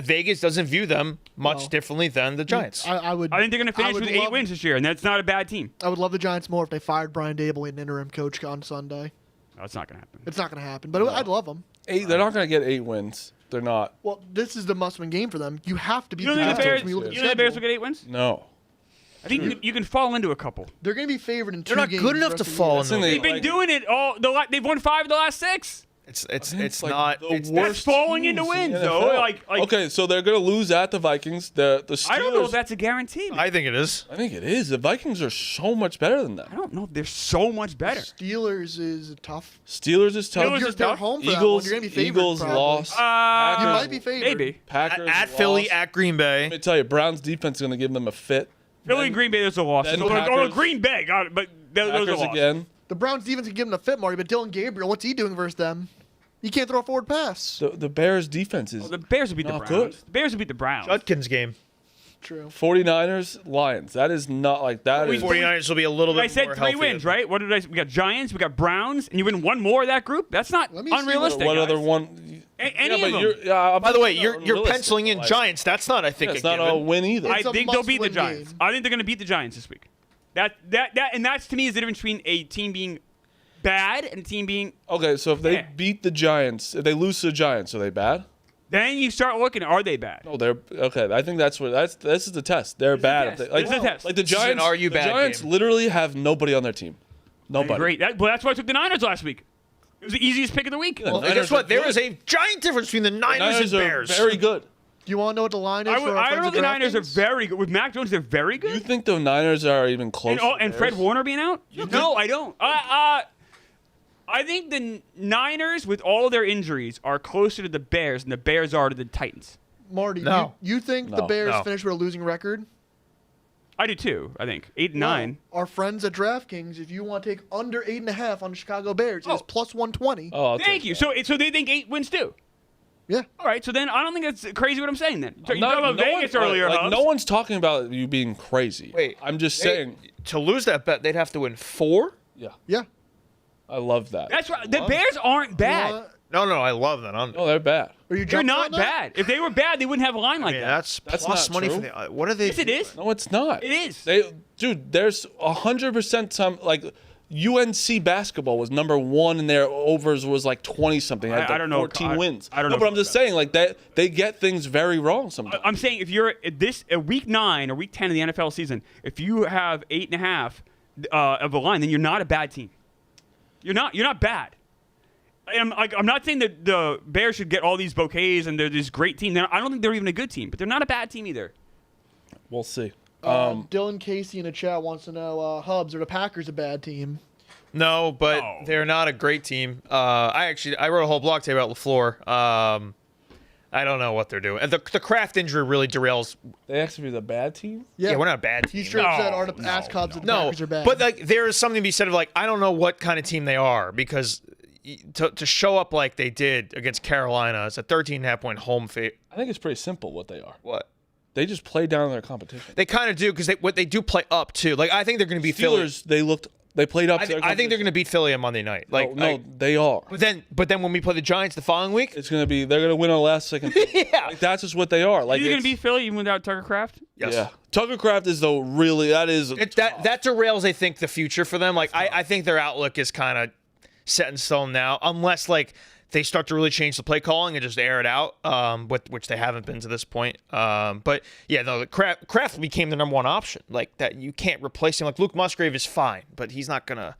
[SPEAKER 3] Vegas doesn't view them much differently than the Giants.
[SPEAKER 4] I would.
[SPEAKER 2] I think they're going to finish
[SPEAKER 4] would
[SPEAKER 2] with 8
[SPEAKER 4] love-
[SPEAKER 2] wins this year, and that's not a bad team.
[SPEAKER 4] I would love the Giants more if they fired Brian Dable and interim coach on Sunday.
[SPEAKER 2] No, it's not going to happen.
[SPEAKER 4] It's not going to happen, but I'd love them.
[SPEAKER 1] 8. They're not going to get 8 wins. They're not.
[SPEAKER 4] Well, this is the must-win game for them. You have to beat
[SPEAKER 2] You
[SPEAKER 4] the
[SPEAKER 2] don't think the
[SPEAKER 4] Giants.
[SPEAKER 2] Bears?
[SPEAKER 4] when
[SPEAKER 2] You
[SPEAKER 4] you look at
[SPEAKER 2] think the Bears will
[SPEAKER 4] schedule.
[SPEAKER 2] get 8 wins?
[SPEAKER 1] No.
[SPEAKER 2] I think you can fall into a couple.
[SPEAKER 4] They're going to be favored in 2
[SPEAKER 3] They're not
[SPEAKER 4] games
[SPEAKER 3] good
[SPEAKER 4] the
[SPEAKER 3] enough
[SPEAKER 4] rest
[SPEAKER 3] to
[SPEAKER 4] of the
[SPEAKER 3] fall
[SPEAKER 4] year.
[SPEAKER 3] in the
[SPEAKER 1] They've
[SPEAKER 2] They've been doing it all. They've won 5 of the last 6.
[SPEAKER 3] It's
[SPEAKER 1] It's like
[SPEAKER 3] not.
[SPEAKER 1] the
[SPEAKER 3] It's
[SPEAKER 1] worst
[SPEAKER 2] That's falling into
[SPEAKER 1] teams in
[SPEAKER 2] wins,
[SPEAKER 1] the
[SPEAKER 2] though.
[SPEAKER 1] NFL.
[SPEAKER 2] Like
[SPEAKER 1] okay, so they're going to lose at the Vikings. The Steelers.
[SPEAKER 2] I don't know if that's a guarantee.
[SPEAKER 3] I think it is.
[SPEAKER 1] I think it is. The Vikings are so much better than that.
[SPEAKER 2] I don't know if they're so much better.
[SPEAKER 4] Steelers is tough.
[SPEAKER 1] Steelers is tough.
[SPEAKER 2] Steelers
[SPEAKER 4] You're,
[SPEAKER 2] is
[SPEAKER 4] they're
[SPEAKER 2] tough.
[SPEAKER 4] home for that one.
[SPEAKER 1] Eagles,
[SPEAKER 4] You're going to be favored.
[SPEAKER 1] Eagles
[SPEAKER 4] probably.
[SPEAKER 1] lost.
[SPEAKER 4] You
[SPEAKER 1] Packers,
[SPEAKER 4] might be favored.
[SPEAKER 2] Maybe.
[SPEAKER 1] Packers
[SPEAKER 3] At Philly,
[SPEAKER 1] lost.
[SPEAKER 3] at Green Bay.
[SPEAKER 1] Let me tell you, Browns defense is going to give them a fit.
[SPEAKER 2] Philly and Green Bay, there's a loss.
[SPEAKER 1] then
[SPEAKER 2] Or
[SPEAKER 1] Packers-
[SPEAKER 2] Green Bay, but those are
[SPEAKER 1] Packers
[SPEAKER 2] lost.
[SPEAKER 1] again.
[SPEAKER 4] The Browns defense can give them a fit, Marty, but Dylan Gabriel, what's he doing versus them? He can't throw a forward pass.
[SPEAKER 1] The Bears defense is
[SPEAKER 2] The Bears will beat the
[SPEAKER 1] Not
[SPEAKER 2] Browns.
[SPEAKER 1] good.
[SPEAKER 2] The Bears will beat the Browns.
[SPEAKER 3] Judkins game.
[SPEAKER 4] True.
[SPEAKER 1] 49ers, Lions. That is not like that. Is
[SPEAKER 3] 49ers will be a little bit
[SPEAKER 2] I said
[SPEAKER 3] more
[SPEAKER 2] 3
[SPEAKER 3] healthy.
[SPEAKER 2] wins, right? What did I? We got Giants, we got Browns, and you win 1 more of that group. That's not
[SPEAKER 4] Let me see
[SPEAKER 2] unrealistic.
[SPEAKER 1] what
[SPEAKER 2] guys.
[SPEAKER 1] other one?
[SPEAKER 2] Any
[SPEAKER 1] yeah,
[SPEAKER 2] of
[SPEAKER 1] but
[SPEAKER 2] them.
[SPEAKER 3] By the way, you're
[SPEAKER 1] unrealistic,
[SPEAKER 3] penciling in
[SPEAKER 1] like-
[SPEAKER 3] Giants. That's not, I think,
[SPEAKER 1] Yeah, it's
[SPEAKER 3] a
[SPEAKER 1] not
[SPEAKER 3] given.
[SPEAKER 1] a win either.
[SPEAKER 2] I
[SPEAKER 4] It's a
[SPEAKER 2] think they'll beat the
[SPEAKER 4] must-win
[SPEAKER 2] Giants.
[SPEAKER 4] game.
[SPEAKER 2] I think they're going to beat the Giants this week. And that's to me is the difference between a team being bad and a team being
[SPEAKER 1] Okay, so if they
[SPEAKER 2] Yeah.
[SPEAKER 1] beat the Giants, if they lose to the Giants, are they bad?
[SPEAKER 2] Then you start looking, are they bad?
[SPEAKER 1] No, they're okay. I think this is the test. They're bad.
[SPEAKER 2] test.
[SPEAKER 1] Like,
[SPEAKER 2] This is a test.
[SPEAKER 1] like the
[SPEAKER 3] This is an
[SPEAKER 1] Giants.
[SPEAKER 3] are you
[SPEAKER 1] the
[SPEAKER 3] bad
[SPEAKER 1] Giants
[SPEAKER 3] game.
[SPEAKER 1] literally have nobody on their team. Nobody.
[SPEAKER 2] Great. Well, that's why I took the Niners last week. It was the easiest pick of the week.
[SPEAKER 1] Yeah,
[SPEAKER 3] Well,
[SPEAKER 1] Niners
[SPEAKER 3] guess what?
[SPEAKER 1] are
[SPEAKER 3] There
[SPEAKER 1] good.
[SPEAKER 3] is a giant difference between the Niners,
[SPEAKER 1] Niners
[SPEAKER 3] and
[SPEAKER 1] are
[SPEAKER 3] Bears.
[SPEAKER 1] very good.
[SPEAKER 4] Do you want to know what the line is?
[SPEAKER 2] I
[SPEAKER 4] for our
[SPEAKER 2] don't
[SPEAKER 4] friends
[SPEAKER 2] know
[SPEAKER 4] at
[SPEAKER 2] the Niners are
[SPEAKER 4] DraftKings?
[SPEAKER 2] very good. With Mac Jones, they're very good.
[SPEAKER 1] You think the Niners are even close?
[SPEAKER 2] And
[SPEAKER 1] to
[SPEAKER 2] Fred
[SPEAKER 1] Bears?
[SPEAKER 2] Warner being out? No, I don't. I think the Niners, with all of their injuries, are closer to the Bears than the Bears are to the Titans.
[SPEAKER 4] Marty,
[SPEAKER 3] No.
[SPEAKER 4] you think the
[SPEAKER 1] No.
[SPEAKER 4] Bears
[SPEAKER 3] No.
[SPEAKER 4] finished with a losing record?
[SPEAKER 2] I do too, I think. 8 and 9.
[SPEAKER 4] Well, our friends at DraftKings, if you want to take under 8.5 on the Chicago Bears, it's
[SPEAKER 2] Oh.
[SPEAKER 4] plus 120.
[SPEAKER 1] Oh, I'll
[SPEAKER 2] Thank
[SPEAKER 1] take
[SPEAKER 2] you.
[SPEAKER 1] that.
[SPEAKER 2] So they think 8 wins too.
[SPEAKER 4] Yeah.
[SPEAKER 2] All right, so then I don't think that's crazy what I'm saying then. You
[SPEAKER 1] I'm
[SPEAKER 2] talked
[SPEAKER 1] not-
[SPEAKER 2] about
[SPEAKER 1] no
[SPEAKER 2] Vegas
[SPEAKER 1] one-
[SPEAKER 2] earlier,
[SPEAKER 1] like,
[SPEAKER 2] Hubs.
[SPEAKER 1] no one's talking about you being crazy.
[SPEAKER 3] Wait,
[SPEAKER 1] I'm just saying.
[SPEAKER 3] To lose that bet, they'd have to win 4?
[SPEAKER 1] Yeah,
[SPEAKER 4] Yeah.
[SPEAKER 1] I love that.
[SPEAKER 2] That's right. The Bears aren't bad.
[SPEAKER 3] No, I love that under.
[SPEAKER 1] No, they're bad.
[SPEAKER 4] Are you
[SPEAKER 2] They're
[SPEAKER 4] jumping
[SPEAKER 2] not
[SPEAKER 4] on that?
[SPEAKER 2] bad. If they were bad, they wouldn't have a line like
[SPEAKER 3] Yeah,
[SPEAKER 2] that.
[SPEAKER 3] that's
[SPEAKER 1] not
[SPEAKER 3] plus money
[SPEAKER 1] true.
[SPEAKER 3] for the. What are they?
[SPEAKER 2] Yes, it is.
[SPEAKER 1] No, it's not.
[SPEAKER 2] It is.
[SPEAKER 1] Dude, there's 100% some like UNC basketball was number 1 and their overs was like 20 something.
[SPEAKER 2] I don't know.
[SPEAKER 1] 14 wins.
[SPEAKER 2] I don't
[SPEAKER 1] No,
[SPEAKER 2] know
[SPEAKER 1] but
[SPEAKER 2] if
[SPEAKER 1] I'm just
[SPEAKER 2] it's
[SPEAKER 1] saying like that they get things very wrong sometimes.
[SPEAKER 2] I'm saying if you're at week 9 or week 10 of the NFL season, if you have 8.5 of a line, then you're not a bad team. You're not bad. I'm not saying that the Bears should get all these bouquets and they're this great team. I don't think they're even a good team, but they're not a bad team either.
[SPEAKER 1] We'll see.
[SPEAKER 4] Dylan Casey in the chat wants to know, Hubs, are the Packers a bad team?
[SPEAKER 3] No, but
[SPEAKER 2] No.
[SPEAKER 3] they're not a great team. I wrote a whole blog today about LaFleur. I don't know what they're doing. And the Kraft injury really derails.
[SPEAKER 1] They actually be the bad team?
[SPEAKER 3] Yeah, we're not a bad team.
[SPEAKER 4] He straight up
[SPEAKER 2] No,
[SPEAKER 4] said, are the
[SPEAKER 2] no,
[SPEAKER 4] ask Hubs if the
[SPEAKER 3] No,
[SPEAKER 4] Packers are bad?
[SPEAKER 3] but like there is something to be said of like I don't know what kind of team they are because to show up like they did against Carolina, it's a 13.5-point home favorite.
[SPEAKER 1] I think it's pretty simple what they are.
[SPEAKER 3] What?
[SPEAKER 1] They just play down their competition.
[SPEAKER 3] They kind of do because they do play up too. Like I think they're going to be Philly.
[SPEAKER 1] Steelers, they played up to their
[SPEAKER 3] I think they're going to
[SPEAKER 1] competition.
[SPEAKER 3] beat Philly on Monday night. Like
[SPEAKER 1] no, they are.
[SPEAKER 3] But then when we play the Giants the following week,
[SPEAKER 1] It's gonna be they're gonna win on the last second.
[SPEAKER 3] yeah,
[SPEAKER 1] Like, that's just what they are. Like
[SPEAKER 2] Are you going
[SPEAKER 1] it's-
[SPEAKER 2] to beat Philly even without Tucker Kraft?
[SPEAKER 3] yes.
[SPEAKER 1] Yeah, Tucker Kraft is though really that is
[SPEAKER 3] That derails I think the future for them. Like I think their outlook is kind of set in stone now, unless like they start to really change the play calling and just air it out, which they haven't been to this point. But yeah, no, Kraft became the number 1 option. Like that, you can't replace him. Like Luke Musgrave is fine, but he's not gonna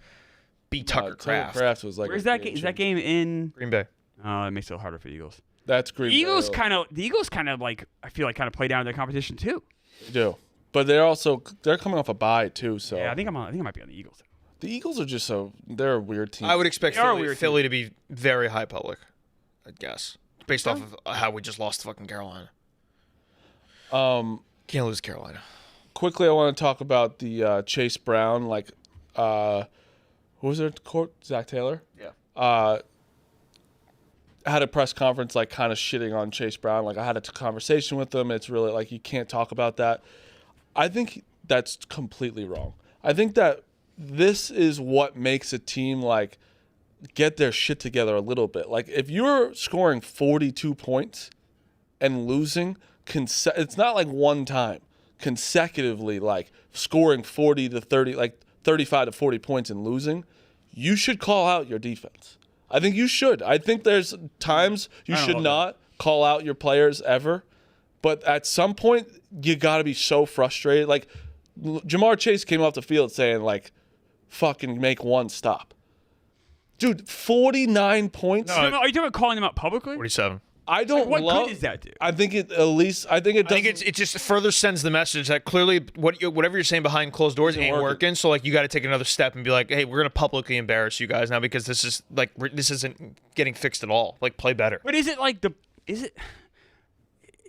[SPEAKER 3] beat Tucker Kraft.
[SPEAKER 1] Kraft was like
[SPEAKER 2] Where's
[SPEAKER 1] a
[SPEAKER 2] that
[SPEAKER 1] game
[SPEAKER 2] game? Is that
[SPEAKER 1] changer.
[SPEAKER 2] game in?
[SPEAKER 3] Green Bay.
[SPEAKER 2] Oh, it makes it harder for the Eagles.
[SPEAKER 1] That's Green
[SPEAKER 2] The Eagles
[SPEAKER 1] Bay.
[SPEAKER 2] kind of like I feel like kind of play down to their competition too.
[SPEAKER 1] They do, but they're coming off a bye too. So
[SPEAKER 2] Yeah, I think I might be on the Eagles.
[SPEAKER 1] the Eagles are just they're a weird team.
[SPEAKER 3] I would expect
[SPEAKER 2] They are a
[SPEAKER 3] Philly,
[SPEAKER 2] weird
[SPEAKER 3] Philly to be very high public, I guess, based off of how we just lost to fucking Carolina. Can't lose Carolina.
[SPEAKER 1] Quickly, I want to talk about the Chase Brown. Like, who was their court? Zach Taylor.
[SPEAKER 3] Yeah.
[SPEAKER 1] Had a press conference like kind of shitting on Chase Brown. Like I had a conversation with him. It's really like you can't talk about that. I think that's completely wrong. I think that this is what makes a team like get their shit together a little bit. Like if you're scoring 42 points and losing, it's not like one time consecutively, like scoring 40 to 30, like 35 to 40 points and losing, you should call out your defense. I think you should. I think there's times you should not call out your players ever, but at some point you got to be so frustrated. Like Jamar Chase came off the field saying like, "Fucking make one stop." Dude, 49 points.
[SPEAKER 2] Are you talking about calling them out publicly?
[SPEAKER 3] 47.
[SPEAKER 1] I don't
[SPEAKER 2] What
[SPEAKER 1] love.
[SPEAKER 2] good does that do?
[SPEAKER 1] I think it at least. I think it
[SPEAKER 3] I
[SPEAKER 1] does.
[SPEAKER 3] think it just further sends the message that clearly whatever you're saying behind closed doors ain't working. So like you got to take another step and be like, hey, we're gonna publicly embarrass you guys now because this is like this isn't getting fixed at all. Like play better.
[SPEAKER 2] But is it like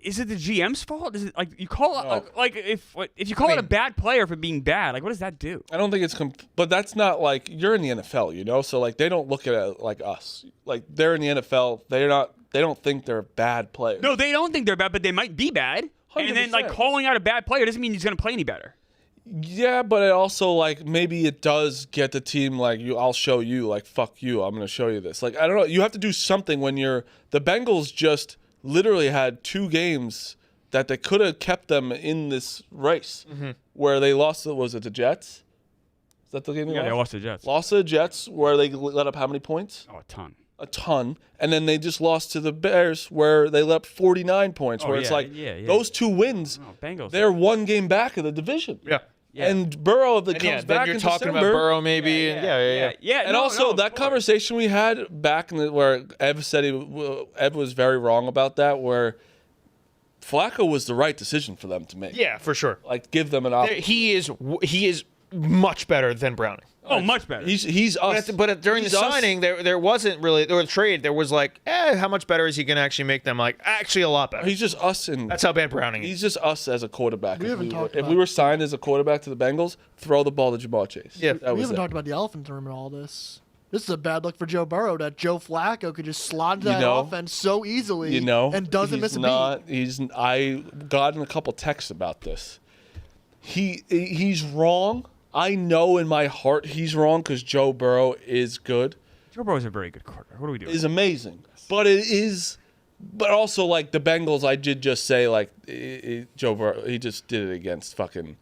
[SPEAKER 2] is it the GM's fault? Is it like you call it like if you call it a bad player for being bad? Like what does that do?
[SPEAKER 1] I don't think it's but that's not like you're in the NFL, you know. So like they don't look at it like us. Like they're in the NFL. They don't think they're bad players.
[SPEAKER 2] No, they don't think they're bad, but they might be bad. And then like
[SPEAKER 1] 100%.
[SPEAKER 2] calling out a bad player doesn't mean he's going to play any better.
[SPEAKER 1] Yeah, but it also like maybe it does get the team like I'll show you like fuck you. I'm gonna show you this. Like I don't know. You have to do something when the Bengals just literally had 2 games that they could have kept them in this race where they lost. Was it the Jets? Is that the game they
[SPEAKER 2] Yeah,
[SPEAKER 1] lost?
[SPEAKER 2] they lost the Jets.
[SPEAKER 1] Lost to the Jets where they let up how many points?
[SPEAKER 2] Oh, a ton.
[SPEAKER 1] a ton, and then they just lost to the Bears where they let up 49 points. Where it's like those 2 wins,
[SPEAKER 2] Bengals.
[SPEAKER 1] they're 1 game back of the division.
[SPEAKER 3] Yeah.
[SPEAKER 2] Yeah.
[SPEAKER 1] And Burrow, if it comes back
[SPEAKER 3] then you're
[SPEAKER 1] in
[SPEAKER 3] talking
[SPEAKER 1] December,
[SPEAKER 3] about Burrow maybe. Yeah.
[SPEAKER 1] and also that conversation we had back in where Ev said Ev was very wrong about that, where Flacco was the right decision for them to make.
[SPEAKER 3] Yeah, for sure.
[SPEAKER 1] Like give them an option.
[SPEAKER 3] He is much better than Browning.
[SPEAKER 2] Oh, much better.
[SPEAKER 1] He's us.
[SPEAKER 3] But during the signing, there wasn't really, or the trade, there was like, how much better is he going to actually make them? Like, actually a lot better.
[SPEAKER 1] He's just us, and
[SPEAKER 3] That's how bad Browning is.
[SPEAKER 1] he's just us as a quarterback.
[SPEAKER 4] We haven't talked
[SPEAKER 1] If
[SPEAKER 4] about-
[SPEAKER 1] we were signed as a quarterback to the Bengals, throw the ball to Jamar Chase.
[SPEAKER 3] Yeah.
[SPEAKER 1] that
[SPEAKER 4] We
[SPEAKER 1] was
[SPEAKER 4] haven't
[SPEAKER 1] it.
[SPEAKER 4] talked about the elephant room and all this. This is a bad look for Joe Burrow that Joe Flacco could just slot into
[SPEAKER 1] You
[SPEAKER 4] that
[SPEAKER 1] know?
[SPEAKER 4] offense so easily and doesn't
[SPEAKER 1] he's
[SPEAKER 4] miss a
[SPEAKER 1] not,
[SPEAKER 4] beat.
[SPEAKER 1] I got in a couple texts about this. He's wrong. I know in my heart he's wrong because Joe Burrow is good,
[SPEAKER 2] Joe Burrow is a very good quarterback. What are we doing?
[SPEAKER 1] is amazing, but also like the Bengals. I did just say like Joe Burrow. He just did it against fucking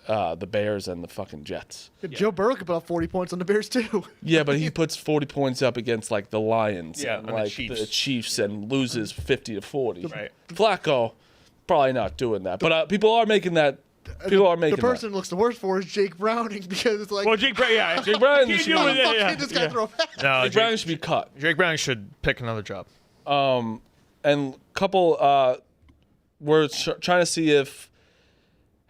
[SPEAKER 1] the Bears and the fucking Jets.
[SPEAKER 4] Joe Burrow could put up 40 points on the Bears too.
[SPEAKER 1] Yeah, but he puts 40 points up against like the Lions
[SPEAKER 3] Yeah,
[SPEAKER 1] and
[SPEAKER 3] and the
[SPEAKER 1] like
[SPEAKER 3] Chiefs.
[SPEAKER 1] the Chiefs and loses 50 to 40.
[SPEAKER 3] Right.
[SPEAKER 1] Flacco probably not doing that, but people are making that. People are making
[SPEAKER 4] The person looks the worst for is Jake Browning because it's like,
[SPEAKER 2] Well, Jake Brown, yeah.
[SPEAKER 1] Jake Browning
[SPEAKER 2] Can't
[SPEAKER 1] should
[SPEAKER 2] do
[SPEAKER 1] be-
[SPEAKER 2] it,
[SPEAKER 4] fuck
[SPEAKER 2] yeah.
[SPEAKER 4] can this guy throw a pass?
[SPEAKER 3] No,
[SPEAKER 1] that. Jake Browning should be cut.
[SPEAKER 3] Drake Browning should pick another job.
[SPEAKER 1] And couple, we're trying to see if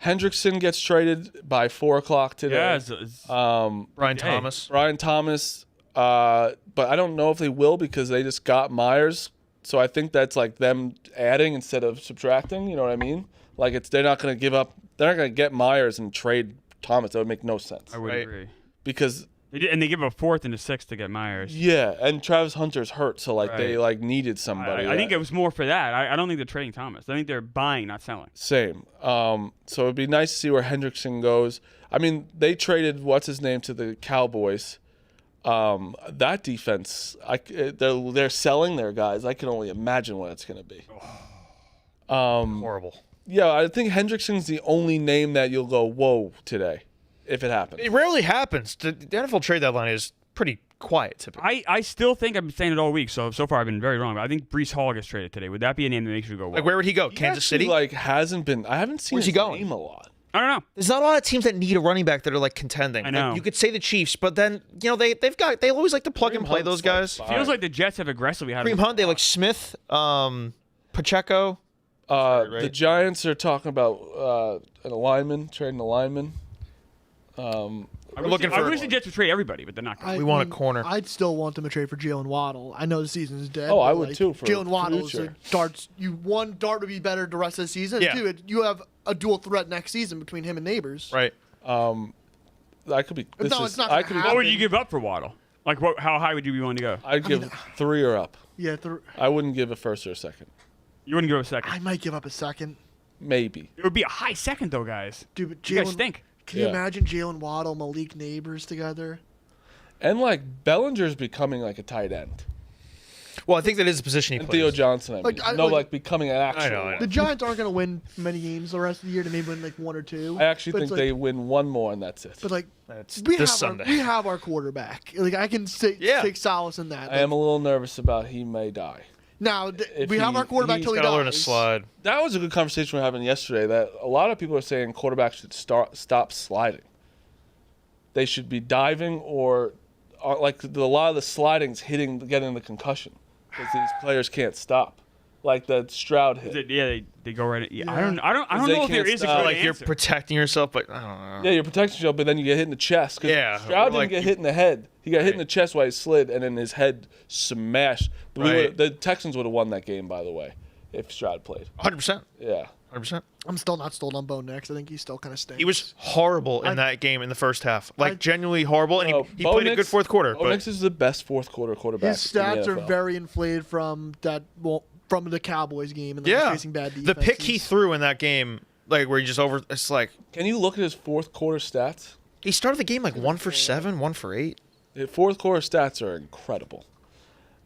[SPEAKER 1] Hendrickson gets traded by 4:00 today.
[SPEAKER 2] Yeah, it's
[SPEAKER 3] Brian
[SPEAKER 2] Hey.
[SPEAKER 3] Thomas.
[SPEAKER 1] Brian Thomas, but I don't know if they will because they just got Myers. So I think that's like them adding instead of subtracting. You know what I mean? Like they're not going to give up. They're not going to get Myers and trade Thomas. That would make no sense
[SPEAKER 2] I would
[SPEAKER 3] Right.
[SPEAKER 2] agree.
[SPEAKER 1] because
[SPEAKER 2] And they give a 4th and a 6th to get Myers.
[SPEAKER 1] yeah, and Travis Hunter's hurt, so like they
[SPEAKER 2] Right.
[SPEAKER 1] like needed somebody.
[SPEAKER 2] I think it was more for that. I don't think they're trading Thomas. I think they're buying, not selling.
[SPEAKER 1] Same. So it'd be nice to see where Hendrickson goes. I mean, they traded what's his name to the Cowboys. That defense, they're selling their guys. I can only imagine what it's going to be.
[SPEAKER 3] Horrible.
[SPEAKER 1] Yeah, I think Hendrickson's the only name that you'll go whoa today, if it happens.
[SPEAKER 3] It rarely happens. The NFL trade deadline is pretty quiet typically.
[SPEAKER 2] I still think I've been saying it all week, so far I've been very wrong. But I think Breece Hall gets traded today. Would that be a name that makes you go,
[SPEAKER 3] Like, where would he go?
[SPEAKER 1] He
[SPEAKER 3] Kansas
[SPEAKER 1] actually,
[SPEAKER 3] City?
[SPEAKER 1] like hasn't been. I haven't seen
[SPEAKER 3] Where's
[SPEAKER 1] his
[SPEAKER 3] he going?
[SPEAKER 1] name a lot.
[SPEAKER 2] I don't know.
[SPEAKER 3] There's not a lot of teams that need a running back that are like contending.
[SPEAKER 2] I know.
[SPEAKER 3] Like, you could say the Chiefs, but then they always like to plug and play
[SPEAKER 1] Kareem
[SPEAKER 3] those
[SPEAKER 1] Hunt's,
[SPEAKER 3] guys.
[SPEAKER 1] like,
[SPEAKER 2] Feels like the Jets have aggressively had
[SPEAKER 3] Kareem Hunt, they like Smith, Pacheco.
[SPEAKER 1] The
[SPEAKER 3] right?
[SPEAKER 1] Giants are talking about an alignment, trading a lineman.
[SPEAKER 2] I
[SPEAKER 3] looking for-
[SPEAKER 2] wish the Jets would trade everybody, but they're not.
[SPEAKER 4] I
[SPEAKER 3] We want a
[SPEAKER 4] mean,
[SPEAKER 3] corner.
[SPEAKER 4] I'd still want them to trade for Jalen Waddle. I know the season is dead.
[SPEAKER 1] Oh, I
[SPEAKER 4] but,
[SPEAKER 1] would
[SPEAKER 4] like,
[SPEAKER 1] too for
[SPEAKER 4] Jalen Waddle is
[SPEAKER 1] future.
[SPEAKER 4] a darts. One dart would be better the rest of the season.
[SPEAKER 3] Yeah.
[SPEAKER 4] Two, you have a dual threat next season between him and Neighbors.
[SPEAKER 3] Right.
[SPEAKER 1] That could be. This
[SPEAKER 4] No,
[SPEAKER 1] is,
[SPEAKER 4] it's not
[SPEAKER 1] I
[SPEAKER 4] gonna
[SPEAKER 1] could be.
[SPEAKER 2] What
[SPEAKER 4] happen.
[SPEAKER 2] would you give up for Waddle? Like, how high would you be willing to go?
[SPEAKER 1] I'd give 3 or up.
[SPEAKER 4] Yeah,
[SPEAKER 1] I wouldn't give a first or a second.
[SPEAKER 2] You wouldn't give up a second.
[SPEAKER 4] I might give up a second.
[SPEAKER 1] Maybe.
[SPEAKER 2] It would be a high second, though, guys.
[SPEAKER 4] Dude, but
[SPEAKER 2] You guys
[SPEAKER 4] Jalen.
[SPEAKER 2] stink.
[SPEAKER 4] Can you
[SPEAKER 1] Yeah.
[SPEAKER 4] imagine Jalen Waddle, Malik Neighbors together?
[SPEAKER 1] And like Bellinger's becoming like a tight end.
[SPEAKER 3] Well, I think that is a position he
[SPEAKER 1] And
[SPEAKER 3] plays.
[SPEAKER 1] Theo Johnson, I mean.
[SPEAKER 4] Like,
[SPEAKER 1] no, like becoming an actual.
[SPEAKER 3] I know.
[SPEAKER 1] one.
[SPEAKER 4] The Giants aren't going to win many games the rest of the year. They may win like 1 or 2.
[SPEAKER 1] I actually
[SPEAKER 4] But
[SPEAKER 1] think
[SPEAKER 4] it's
[SPEAKER 1] they
[SPEAKER 4] like,
[SPEAKER 1] win one more and that's it.
[SPEAKER 4] But like,
[SPEAKER 3] That's
[SPEAKER 4] we
[SPEAKER 3] this
[SPEAKER 4] have
[SPEAKER 3] Sunday.
[SPEAKER 4] we have our quarterback. Like I can take solace in that.
[SPEAKER 1] I am a little nervous about he may die.
[SPEAKER 4] Now
[SPEAKER 1] if
[SPEAKER 4] we have
[SPEAKER 1] he-
[SPEAKER 4] our quarterback
[SPEAKER 1] he's
[SPEAKER 4] till he
[SPEAKER 3] Gotta
[SPEAKER 4] dies.
[SPEAKER 3] learn to slide.
[SPEAKER 1] That was a good conversation we were having yesterday. That a lot of people are saying quarterbacks should stop sliding. They should be diving or like a lot of the sliding's getting the concussion because these players can't stop. Like the Stroud hit.
[SPEAKER 2] Yeah, they go right. Yeah, I
[SPEAKER 4] Yeah.
[SPEAKER 2] don't
[SPEAKER 1] They
[SPEAKER 2] know if there
[SPEAKER 1] can't
[SPEAKER 2] is a
[SPEAKER 1] stop.
[SPEAKER 2] good
[SPEAKER 3] Like, you're
[SPEAKER 2] answer.
[SPEAKER 3] protecting yourself, but I don't know.
[SPEAKER 1] Yeah, you're protecting yourself, but then you get hit in the chest. 'Cause
[SPEAKER 3] Yeah,
[SPEAKER 1] Stroud
[SPEAKER 3] or
[SPEAKER 1] didn't
[SPEAKER 3] like
[SPEAKER 1] get
[SPEAKER 3] you-
[SPEAKER 1] hit in the head. He got hit in the
[SPEAKER 3] Right.
[SPEAKER 1] chest while he slid, and then his head smashed.
[SPEAKER 3] Right.
[SPEAKER 1] The Texans would have won that game, by the way, if Stroud played.
[SPEAKER 3] 100%.
[SPEAKER 1] Yeah.
[SPEAKER 3] 100%.
[SPEAKER 4] I'm still not sold on Bo Nix. I think he still kind of stinks.
[SPEAKER 3] He was horrible in that game in the first half. Like,
[SPEAKER 4] I-
[SPEAKER 3] genuinely horrible. And he
[SPEAKER 1] Bo
[SPEAKER 3] played a
[SPEAKER 1] Nix-
[SPEAKER 3] good fourth quarter.
[SPEAKER 1] Bo
[SPEAKER 3] But
[SPEAKER 1] Nix is the best fourth quarter quarterback.
[SPEAKER 4] His
[SPEAKER 1] in the
[SPEAKER 4] stats are
[SPEAKER 1] NFL.
[SPEAKER 4] very inflated from that. Well, from the Cowboys game and
[SPEAKER 3] yeah,
[SPEAKER 4] facing bad defenses.
[SPEAKER 3] the pick he threw in that game, like, where he just it's like,
[SPEAKER 1] Can you look at his fourth quarter stats?
[SPEAKER 3] he started the game like 1 for 7, 1 for 8.
[SPEAKER 1] His fourth quarter stats are incredible.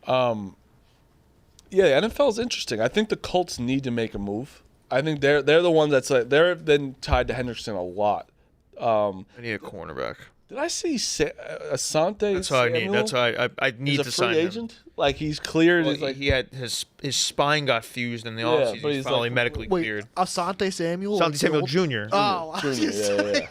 [SPEAKER 1] Yeah, the NFL is interesting. I think the Colts need to make a move. I think they're the ones that's like they've been tied to Hendrickson a lot.
[SPEAKER 3] I need a cornerback.
[SPEAKER 1] Did I see Asante?
[SPEAKER 3] That's what I need. That's why I need
[SPEAKER 1] He's
[SPEAKER 3] to
[SPEAKER 1] a
[SPEAKER 3] sign
[SPEAKER 1] free
[SPEAKER 3] him.
[SPEAKER 1] agent. Like he's cleared.
[SPEAKER 3] Well,
[SPEAKER 1] he's like
[SPEAKER 3] he had his spine got fused in the offseason.
[SPEAKER 1] but
[SPEAKER 3] He's
[SPEAKER 1] he's
[SPEAKER 3] finally
[SPEAKER 1] like-
[SPEAKER 3] medically
[SPEAKER 4] Wait,
[SPEAKER 3] cleared.
[SPEAKER 4] Asante Samuel?
[SPEAKER 3] Asante Samuel Jr.
[SPEAKER 4] Oh, I was
[SPEAKER 1] Junior,
[SPEAKER 4] gonna say.
[SPEAKER 1] yeah.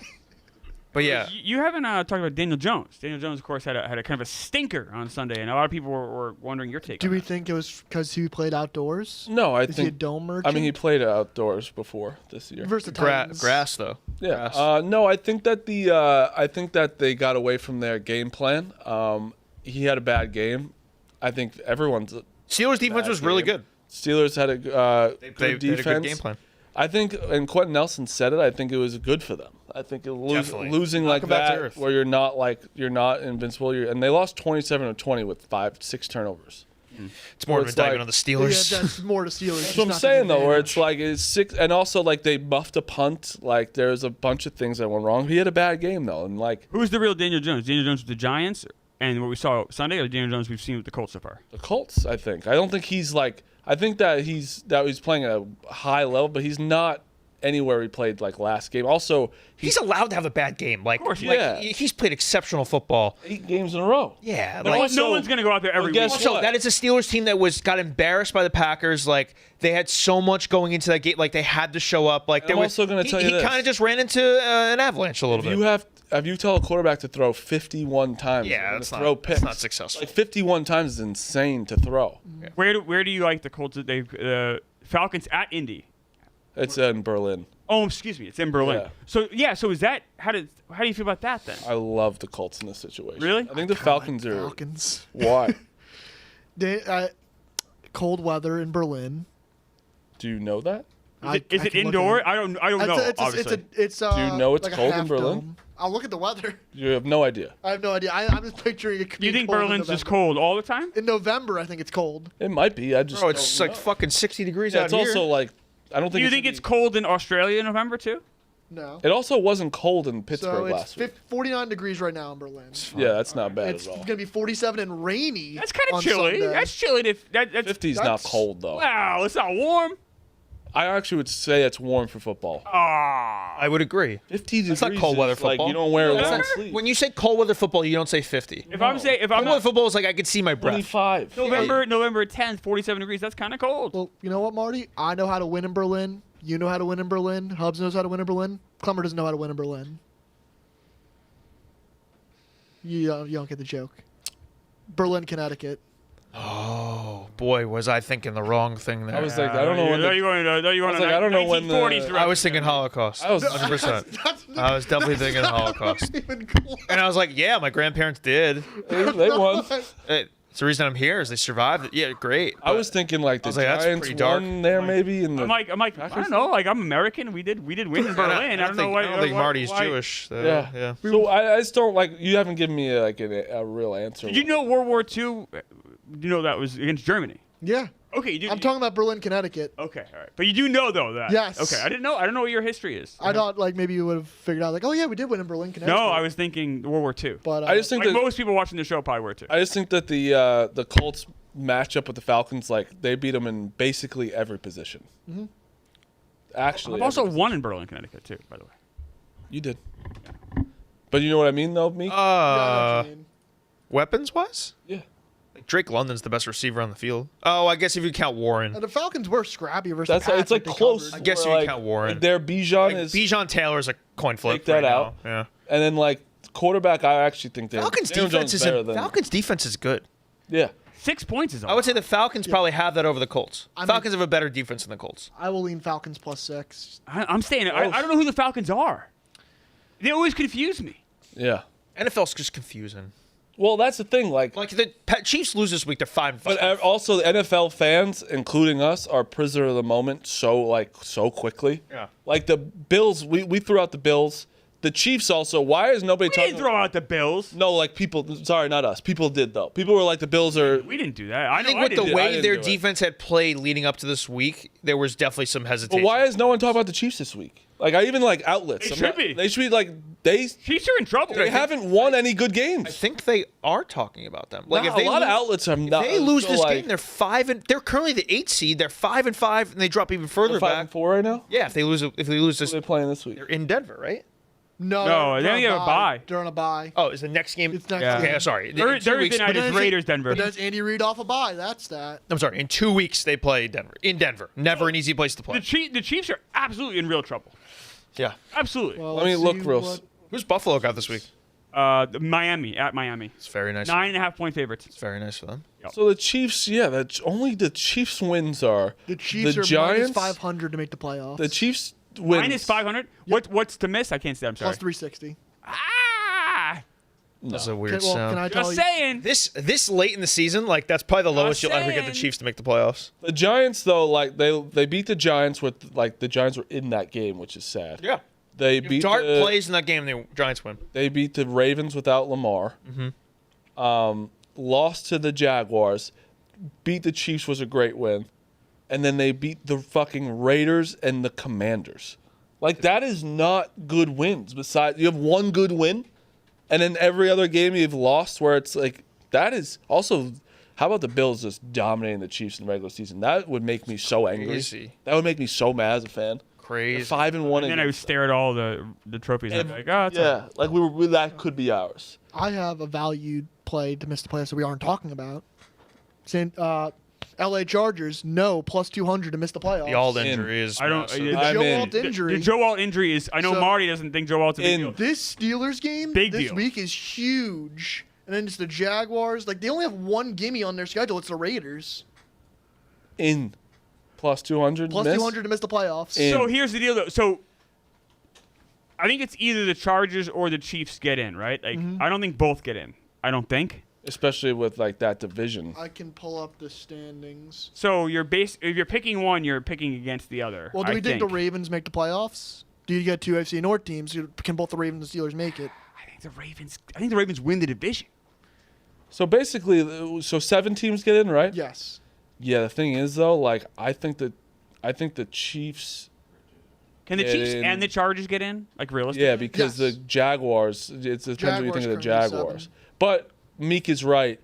[SPEAKER 3] But yeah,
[SPEAKER 2] You haven't talked about Daniel Jones. Daniel Jones, of course, had a kind of a stinker on Sunday, and a lot of people were wondering your take
[SPEAKER 4] Do
[SPEAKER 2] on
[SPEAKER 4] we
[SPEAKER 2] that.
[SPEAKER 4] think it was because he played outdoors?
[SPEAKER 1] No, I
[SPEAKER 4] Is he a
[SPEAKER 1] think.
[SPEAKER 4] dome merchant?
[SPEAKER 1] I mean, he played outdoors before this year.
[SPEAKER 4] versus the Titans.
[SPEAKER 3] grass though.
[SPEAKER 1] Yeah.
[SPEAKER 3] Grass.
[SPEAKER 1] No, I think that I think that they got away from their game plan. He had a bad game. I think everyone's
[SPEAKER 3] Steelers defense was really
[SPEAKER 1] game.
[SPEAKER 3] good.
[SPEAKER 1] Steelers had a good
[SPEAKER 3] They
[SPEAKER 1] defense.
[SPEAKER 3] had a good game plan.
[SPEAKER 1] I think, and Quentin Nelson said it. I think it was good for them. I think
[SPEAKER 3] Definitely.
[SPEAKER 1] losing
[SPEAKER 3] Knock
[SPEAKER 1] like
[SPEAKER 3] them back to
[SPEAKER 1] that,
[SPEAKER 3] earth.
[SPEAKER 1] where you're not invincible. And they lost 27-20 with 5-6 turnovers.
[SPEAKER 3] It's more
[SPEAKER 1] Well,
[SPEAKER 3] of an
[SPEAKER 1] it's
[SPEAKER 3] indictment
[SPEAKER 1] like-
[SPEAKER 3] on the Steelers.
[SPEAKER 4] Yeah, that's more to Steelers.
[SPEAKER 1] That's what I'm saying though, where it's like it's 6, and also like they muffed a punt. Like there's a bunch of things that went wrong. He had a bad game though, and like
[SPEAKER 2] Who's the real Daniel Jones? Daniel Jones with the Giants, and what we saw Sunday, or Daniel Jones we've seen with the Colts so far?
[SPEAKER 1] the Colts, I think. I don't think he's like. I think that he's playing at a high level, but he's not anywhere he played like last game. Also,
[SPEAKER 3] He's allowed to have a bad game. Like,
[SPEAKER 2] course,
[SPEAKER 3] like
[SPEAKER 1] yeah.
[SPEAKER 3] he's played exceptional football.
[SPEAKER 1] 8 games in a row.
[SPEAKER 3] Yeah,
[SPEAKER 2] No,
[SPEAKER 3] like,
[SPEAKER 2] no
[SPEAKER 1] also-
[SPEAKER 2] one's going to go out there every
[SPEAKER 1] well, guess
[SPEAKER 2] week.
[SPEAKER 3] also,
[SPEAKER 1] what?
[SPEAKER 3] that is a Steelers team that got embarrassed by the Packers. Like they had so much going into that game. Like they had to show up. Like there
[SPEAKER 1] I'm
[SPEAKER 3] was.
[SPEAKER 1] also gonna tell you
[SPEAKER 3] he
[SPEAKER 1] this.
[SPEAKER 3] kind of just ran into an avalanche a little bit.
[SPEAKER 1] If you tell a quarterback to throw 51 times,
[SPEAKER 3] Yeah,
[SPEAKER 1] and
[SPEAKER 3] that's
[SPEAKER 1] to
[SPEAKER 3] not-
[SPEAKER 1] throw
[SPEAKER 3] that's
[SPEAKER 1] picks,
[SPEAKER 3] not successful.
[SPEAKER 1] Like 51 times is insane to throw.
[SPEAKER 2] Where do you like the Colts? Falcons at Indy.
[SPEAKER 1] It's in Berlin.
[SPEAKER 2] Oh, excuse me, it's in Berlin.
[SPEAKER 1] Yeah.
[SPEAKER 2] So is that how do you feel about that then?
[SPEAKER 1] I love the Colts in this situation.
[SPEAKER 2] Really?
[SPEAKER 1] I think the Falcons are.
[SPEAKER 4] Falcons.
[SPEAKER 1] Why?
[SPEAKER 4] Cold weather in Berlin.
[SPEAKER 1] Do you know that?
[SPEAKER 2] Is it
[SPEAKER 4] can look
[SPEAKER 2] indoor?
[SPEAKER 4] at
[SPEAKER 2] I don't know. Obviously.
[SPEAKER 4] It's
[SPEAKER 1] Do you know it's
[SPEAKER 4] like a
[SPEAKER 1] cold in
[SPEAKER 4] half
[SPEAKER 1] Berlin?
[SPEAKER 4] dome. I'll look at the weather.
[SPEAKER 1] You have no idea.
[SPEAKER 4] I have no idea. I'm just picturing it.
[SPEAKER 2] Do you think
[SPEAKER 4] cold in
[SPEAKER 2] Berlin's just
[SPEAKER 4] November.
[SPEAKER 2] cold all the time?
[SPEAKER 4] In November, I think it's cold.
[SPEAKER 1] It might be. I just.
[SPEAKER 3] Bro, it's
[SPEAKER 1] don't
[SPEAKER 3] like
[SPEAKER 1] know.
[SPEAKER 3] fucking 60 degrees
[SPEAKER 1] Yeah,
[SPEAKER 3] out
[SPEAKER 1] it's
[SPEAKER 3] here.
[SPEAKER 1] also like. I don't
[SPEAKER 2] Do
[SPEAKER 1] think.
[SPEAKER 2] you think it's cold in Australia in November too?
[SPEAKER 4] No.
[SPEAKER 1] It also wasn't cold in
[SPEAKER 4] So
[SPEAKER 1] Pittsburgh
[SPEAKER 4] it's
[SPEAKER 1] last week.
[SPEAKER 4] 49 degrees right now in Berlin.
[SPEAKER 1] Yeah, that's not bad
[SPEAKER 4] It's
[SPEAKER 1] at all.
[SPEAKER 4] going to be 47 and rainy.
[SPEAKER 2] That's kind
[SPEAKER 4] on
[SPEAKER 2] of chilly.
[SPEAKER 4] Sunday.
[SPEAKER 2] That's chilly. That's
[SPEAKER 1] 50's not
[SPEAKER 4] that's-
[SPEAKER 1] cold though.
[SPEAKER 2] wow. It's not warm.
[SPEAKER 1] I actually would say it's warm for football.
[SPEAKER 2] Ah.
[SPEAKER 3] I would agree.
[SPEAKER 1] 50 degrees.
[SPEAKER 3] That's not cold weather
[SPEAKER 1] is, like
[SPEAKER 3] football.
[SPEAKER 1] you don't wear a
[SPEAKER 3] That's
[SPEAKER 1] long
[SPEAKER 3] not-
[SPEAKER 1] sleeve.
[SPEAKER 3] when you say cold weather football, you don't say 50.
[SPEAKER 2] If I'm
[SPEAKER 3] Cold weather
[SPEAKER 2] not
[SPEAKER 3] football is like I could see my breath.
[SPEAKER 1] 25.
[SPEAKER 2] November 10th, 47 degrees. That's kind of cold.
[SPEAKER 4] Well, you know what, Marty? I know how to win in Berlin. You know how to win in Berlin. Hubs knows how to win in Berlin. Clemmer doesn't know how to win in Berlin. You don't get the joke. Berlin, Connecticut.
[SPEAKER 3] Oh boy, was I thinking the wrong thing there.
[SPEAKER 1] I was like, I don't know when.
[SPEAKER 2] Are you going to?
[SPEAKER 1] I was like, I don't know when the-
[SPEAKER 2] 1940s
[SPEAKER 3] I was thinking Holocaust.
[SPEAKER 1] I was
[SPEAKER 3] 100%.
[SPEAKER 4] That's
[SPEAKER 3] I was definitely thinking Holocaust.
[SPEAKER 4] not even close.
[SPEAKER 3] And I was like, yeah, my grandparents did.
[SPEAKER 1] They won.
[SPEAKER 3] It's the reason I'm here is they survived it. Yeah, great.
[SPEAKER 1] I was thinking like the
[SPEAKER 3] was like, that's
[SPEAKER 1] Giants
[SPEAKER 3] pretty dark.
[SPEAKER 1] won there maybe in the.
[SPEAKER 2] I'm like, I don't know. Like, I'm American. We did win in Berlin. I don't know why.
[SPEAKER 3] I don't think Marty's
[SPEAKER 2] why-
[SPEAKER 3] Jewish. So,
[SPEAKER 1] yeah.
[SPEAKER 3] yeah.
[SPEAKER 1] So I just don't like. You haven't given me like a real answer.
[SPEAKER 2] Did you know World War II? You know that was against Germany.
[SPEAKER 4] Yeah.
[SPEAKER 2] Okay, you do.
[SPEAKER 4] I'm talking about Berlin, Connecticut.
[SPEAKER 2] Okay, all right. But you do know though that.
[SPEAKER 4] Yes.
[SPEAKER 2] Okay, I didn't know. I don't know what your history is.
[SPEAKER 4] I thought like maybe you would have figured out like, oh yeah, we did win in Berlin, Connecticut.
[SPEAKER 2] No, I was thinking World War II.
[SPEAKER 4] But
[SPEAKER 1] I just think
[SPEAKER 2] Like
[SPEAKER 1] that
[SPEAKER 2] most people watching the show probably were too.
[SPEAKER 1] I just think that the Colts matchup with the Falcons, like they beat them in basically every position. Mm-hmm. Actually,
[SPEAKER 2] I've also
[SPEAKER 1] every
[SPEAKER 2] won in Berlin, Connecticut too. By the way.
[SPEAKER 1] You did. But you know what I mean, though, me.
[SPEAKER 4] Yeah, I know what you mean.
[SPEAKER 3] Weapons wise?
[SPEAKER 1] Yeah.
[SPEAKER 3] Like Drake London's the best receiver on the field. Oh, I guess if you count Warren.
[SPEAKER 4] And the Falcons were scrappy versus
[SPEAKER 1] That's
[SPEAKER 4] the Pats,
[SPEAKER 1] it's like
[SPEAKER 4] they
[SPEAKER 1] close.
[SPEAKER 4] covered.
[SPEAKER 3] I guess
[SPEAKER 1] where,
[SPEAKER 3] you count Warren.
[SPEAKER 1] Like their Bijan is,
[SPEAKER 3] Bijan Taylor's a coin flip.
[SPEAKER 1] Take that
[SPEAKER 3] right
[SPEAKER 1] out.
[SPEAKER 3] now. Yeah.
[SPEAKER 1] and then like quarterback. I actually think
[SPEAKER 3] Falcons
[SPEAKER 1] Daniel
[SPEAKER 3] defense
[SPEAKER 1] Jones
[SPEAKER 3] is
[SPEAKER 1] better than
[SPEAKER 3] Falcons defense is good.
[SPEAKER 1] yeah.
[SPEAKER 2] 6 points is.
[SPEAKER 3] I would say the Falcons probably have that over the Colts.
[SPEAKER 4] I mean-
[SPEAKER 3] Falcons have a better defense than the Colts.
[SPEAKER 4] I will lean Falcons +6.
[SPEAKER 2] I'm staying. I don't know who the Falcons are. They always confuse me.
[SPEAKER 1] Yeah.
[SPEAKER 3] NFL's just confusing.
[SPEAKER 1] Well, that's the thing. Like
[SPEAKER 3] The Chiefs lose this week. They're 5-5.
[SPEAKER 1] but also the NFL fans, including us, are prisoner of the moment so quickly.
[SPEAKER 3] Yeah.
[SPEAKER 1] Like the Bills, we threw out the Bills. The Chiefs also. Why is nobody
[SPEAKER 2] We
[SPEAKER 1] talking?
[SPEAKER 2] didn't throw out the Bills.
[SPEAKER 1] No, like people. Sorry, not us. People did though. People were like the Bills are.
[SPEAKER 2] We didn't do that.
[SPEAKER 3] I think
[SPEAKER 2] know
[SPEAKER 3] with
[SPEAKER 2] didn't
[SPEAKER 3] the
[SPEAKER 2] do that.
[SPEAKER 3] way
[SPEAKER 1] didn't
[SPEAKER 3] their
[SPEAKER 1] do it.
[SPEAKER 3] defense had played leading up to this week, there was definitely some
[SPEAKER 1] But
[SPEAKER 3] hesitation.
[SPEAKER 1] why is no one talking about the Chiefs this week? Like I even like outlets.
[SPEAKER 2] They
[SPEAKER 1] I'm
[SPEAKER 2] should
[SPEAKER 1] not-
[SPEAKER 2] be.
[SPEAKER 1] They should be like they.
[SPEAKER 2] Chiefs are in trouble.
[SPEAKER 1] They haven't won any good
[SPEAKER 3] I
[SPEAKER 1] games.
[SPEAKER 3] think they are talking about them. Like
[SPEAKER 1] Nah,
[SPEAKER 3] if they
[SPEAKER 1] a lot
[SPEAKER 3] lose,
[SPEAKER 1] of outlets are not.
[SPEAKER 3] if they lose
[SPEAKER 1] still,
[SPEAKER 3] this
[SPEAKER 1] like,
[SPEAKER 3] game, they're 5 and they're currently the 8th seed. They're 5-5, and they drop even further
[SPEAKER 1] they're 5
[SPEAKER 3] back.
[SPEAKER 1] and 4 right now.
[SPEAKER 3] Yeah, if they lose
[SPEAKER 1] Who
[SPEAKER 3] this,
[SPEAKER 1] are they playing this week?
[SPEAKER 3] they're in Denver, right?
[SPEAKER 2] No,
[SPEAKER 4] they're
[SPEAKER 2] they only
[SPEAKER 4] on
[SPEAKER 2] have a bye.
[SPEAKER 4] They're on a bye.
[SPEAKER 3] Oh, is the next game?
[SPEAKER 4] It's next
[SPEAKER 2] Yeah.
[SPEAKER 4] game.
[SPEAKER 3] Okay, sorry. In
[SPEAKER 2] Thursday
[SPEAKER 3] 2 weeks,
[SPEAKER 2] night is Raiders Denver.
[SPEAKER 4] But that's Andy Reid off a bye. That's that.
[SPEAKER 3] I'm sorry. In 2 weeks, they play Denver. In Denver. Never an easy place to play.
[SPEAKER 2] The Chiefs are absolutely in real trouble.
[SPEAKER 3] Yeah.
[SPEAKER 2] Absolutely.
[SPEAKER 4] Well,
[SPEAKER 1] Let me
[SPEAKER 4] let's
[SPEAKER 1] look
[SPEAKER 4] see
[SPEAKER 1] real.
[SPEAKER 4] what-
[SPEAKER 3] Who's Buffalo got this week?
[SPEAKER 2] Miami at Miami.
[SPEAKER 3] It's very nice.
[SPEAKER 2] 9.5-point favorites.
[SPEAKER 3] It's very nice for them.
[SPEAKER 1] So the Chiefs, yeah, that's only the Chiefs' wins are
[SPEAKER 4] The Chiefs are
[SPEAKER 1] Giants.
[SPEAKER 4] minus 500 to make the playoffs.
[SPEAKER 1] The Chiefs wins
[SPEAKER 2] Minus 500. What's to miss? I can't say. I'm sorry.
[SPEAKER 4] plus 360.
[SPEAKER 2] Ah!
[SPEAKER 3] That's a weird
[SPEAKER 4] Okay, well,
[SPEAKER 3] sound.
[SPEAKER 4] can I tell
[SPEAKER 2] Just
[SPEAKER 4] you?
[SPEAKER 2] saying.
[SPEAKER 3] This late in the season, like that's probably the lowest you'll ever get the
[SPEAKER 2] saying.
[SPEAKER 3] Chiefs to make the playoffs.
[SPEAKER 1] The Giants though, like they beat the Giants with like the Giants were in that game, which is sad.
[SPEAKER 3] Yeah.
[SPEAKER 1] They beat
[SPEAKER 3] Dart
[SPEAKER 1] the,
[SPEAKER 3] plays in that game, the Giants win.
[SPEAKER 1] They beat the Ravens without Lamar. Lost to the Jaguars. Beat the Chiefs was a great win, and then they beat the fucking Raiders and the Commanders. Like that is not good wins. Besides, you have one good win, and then every other game you've lost. Where it's like that is also. How about the Bills just dominating the Chiefs in the regular season? That would make me so angry.
[SPEAKER 3] Crazy.
[SPEAKER 1] That would make me so mad as a fan.
[SPEAKER 3] Crazy.
[SPEAKER 1] 5-1.
[SPEAKER 2] And then I would stare at all the trophies. And I'd be like, oh, it's
[SPEAKER 1] Yeah, like that could be ours.
[SPEAKER 4] I have a valued play to miss the playoffs that we aren't talking about. Saying, LA Chargers, no, plus 200 to miss the playoffs.
[SPEAKER 3] The Alt injury is.
[SPEAKER 2] I don't.
[SPEAKER 3] massive.
[SPEAKER 1] I'm
[SPEAKER 4] Joe
[SPEAKER 1] in.
[SPEAKER 4] Alt injury.
[SPEAKER 2] The Joe Alt injury is. I know
[SPEAKER 4] So-
[SPEAKER 2] Marty doesn't think Joe Alt's a big
[SPEAKER 1] In-
[SPEAKER 2] deal.
[SPEAKER 4] This Steelers game
[SPEAKER 2] Big
[SPEAKER 4] this
[SPEAKER 2] deal.
[SPEAKER 4] week is huge. And then it's the Jaguars. Like, they only have one gimme on their schedule. It's the Raiders.
[SPEAKER 1] In plus 200.
[SPEAKER 4] Plus
[SPEAKER 1] miss?
[SPEAKER 4] 200 to miss the playoffs.
[SPEAKER 1] In-
[SPEAKER 2] So here's the deal, though. So I think it's either the Chargers or the Chiefs get in, right? Like I don't think both get in. I don't think.
[SPEAKER 1] Especially with like that division.
[SPEAKER 4] I can pull up the standings.
[SPEAKER 2] So if you're picking one, you're picking against the other.
[SPEAKER 4] Well, do
[SPEAKER 2] I
[SPEAKER 4] we think the Ravens make the playoffs? Do you get two AFC North teams? Can both the Ravens and Steelers make it?
[SPEAKER 2] I think the Ravens win the division.
[SPEAKER 1] So basically, so 7 teams get in, right?
[SPEAKER 4] Yes.
[SPEAKER 1] Yeah. The thing is, though, like I think the Chiefs.
[SPEAKER 2] Can the
[SPEAKER 1] Get
[SPEAKER 2] Chiefs
[SPEAKER 1] in.
[SPEAKER 2] and the Chargers get in? Like realistically?
[SPEAKER 1] Yeah, because
[SPEAKER 4] Yes.
[SPEAKER 1] the Jaguars. It depends what you think of the
[SPEAKER 4] Jaguars currently
[SPEAKER 1] Jaguars.
[SPEAKER 4] 7.
[SPEAKER 1] But Meek is right.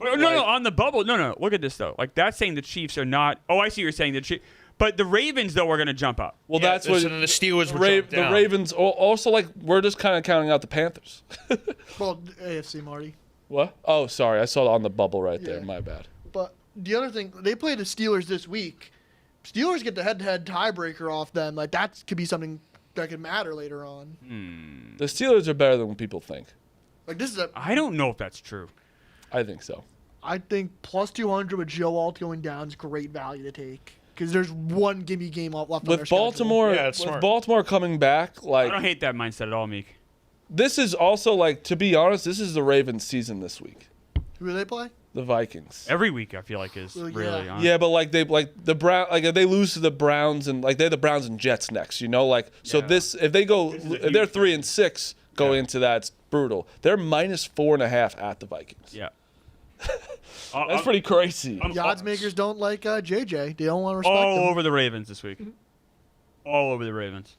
[SPEAKER 2] No, on the bubble. No. Look at this though. Like that's saying the Chiefs are not. Oh, I see. You're saying the Chiefs, but the Ravens though are going to jump up.
[SPEAKER 1] Well,
[SPEAKER 3] Yeah,
[SPEAKER 1] that's what
[SPEAKER 3] so then the Steelers
[SPEAKER 1] the,
[SPEAKER 3] were
[SPEAKER 1] Ra-
[SPEAKER 3] jumped
[SPEAKER 1] the
[SPEAKER 3] down.
[SPEAKER 1] Ravens. Also, like we're just kind of counting out the Panthers.
[SPEAKER 4] Well, AFC, Marty.
[SPEAKER 1] What? Oh, sorry. I saw it on the bubble right there.
[SPEAKER 4] Yeah.
[SPEAKER 1] My bad.
[SPEAKER 4] But the other thing, they play the Steelers this week. Steelers get the head-to-head tiebreaker off them. Like, that could be something that could matter later on.
[SPEAKER 1] The Steelers are better than what people think.
[SPEAKER 4] Like, this is a...
[SPEAKER 2] I don't know if that's true.
[SPEAKER 1] I think so.
[SPEAKER 4] I think plus 200 with Joe Alt going down is great value to take. Because there's one gimme game left on their
[SPEAKER 1] With
[SPEAKER 4] schedule.
[SPEAKER 1] Baltimore,
[SPEAKER 3] Yeah, it's
[SPEAKER 1] with
[SPEAKER 3] smart.
[SPEAKER 1] Baltimore coming back,
[SPEAKER 2] I
[SPEAKER 1] like
[SPEAKER 2] don't hate that mindset at all, Meek.
[SPEAKER 1] this is also like to be honest, this is the Ravens' season this week.
[SPEAKER 4] Who do they play?
[SPEAKER 1] The Vikings.
[SPEAKER 2] Every week I feel like is
[SPEAKER 4] Well,
[SPEAKER 2] really
[SPEAKER 4] yeah.
[SPEAKER 2] on.
[SPEAKER 1] Yeah, but like they like the Brown like if they lose to the Browns and like they're the Browns and Jets next, you know, like so
[SPEAKER 2] Yeah.
[SPEAKER 1] this if they go
[SPEAKER 2] This is a
[SPEAKER 1] if they're
[SPEAKER 2] huge
[SPEAKER 1] 3-6 going into that, it's brutal. They're minus 4.5 at the Vikings.
[SPEAKER 2] Yeah.
[SPEAKER 1] That's pretty crazy.
[SPEAKER 4] The odds makers don't like JJ. They don't want to respect
[SPEAKER 2] all
[SPEAKER 4] him.
[SPEAKER 2] over the Ravens this week. All over the Ravens.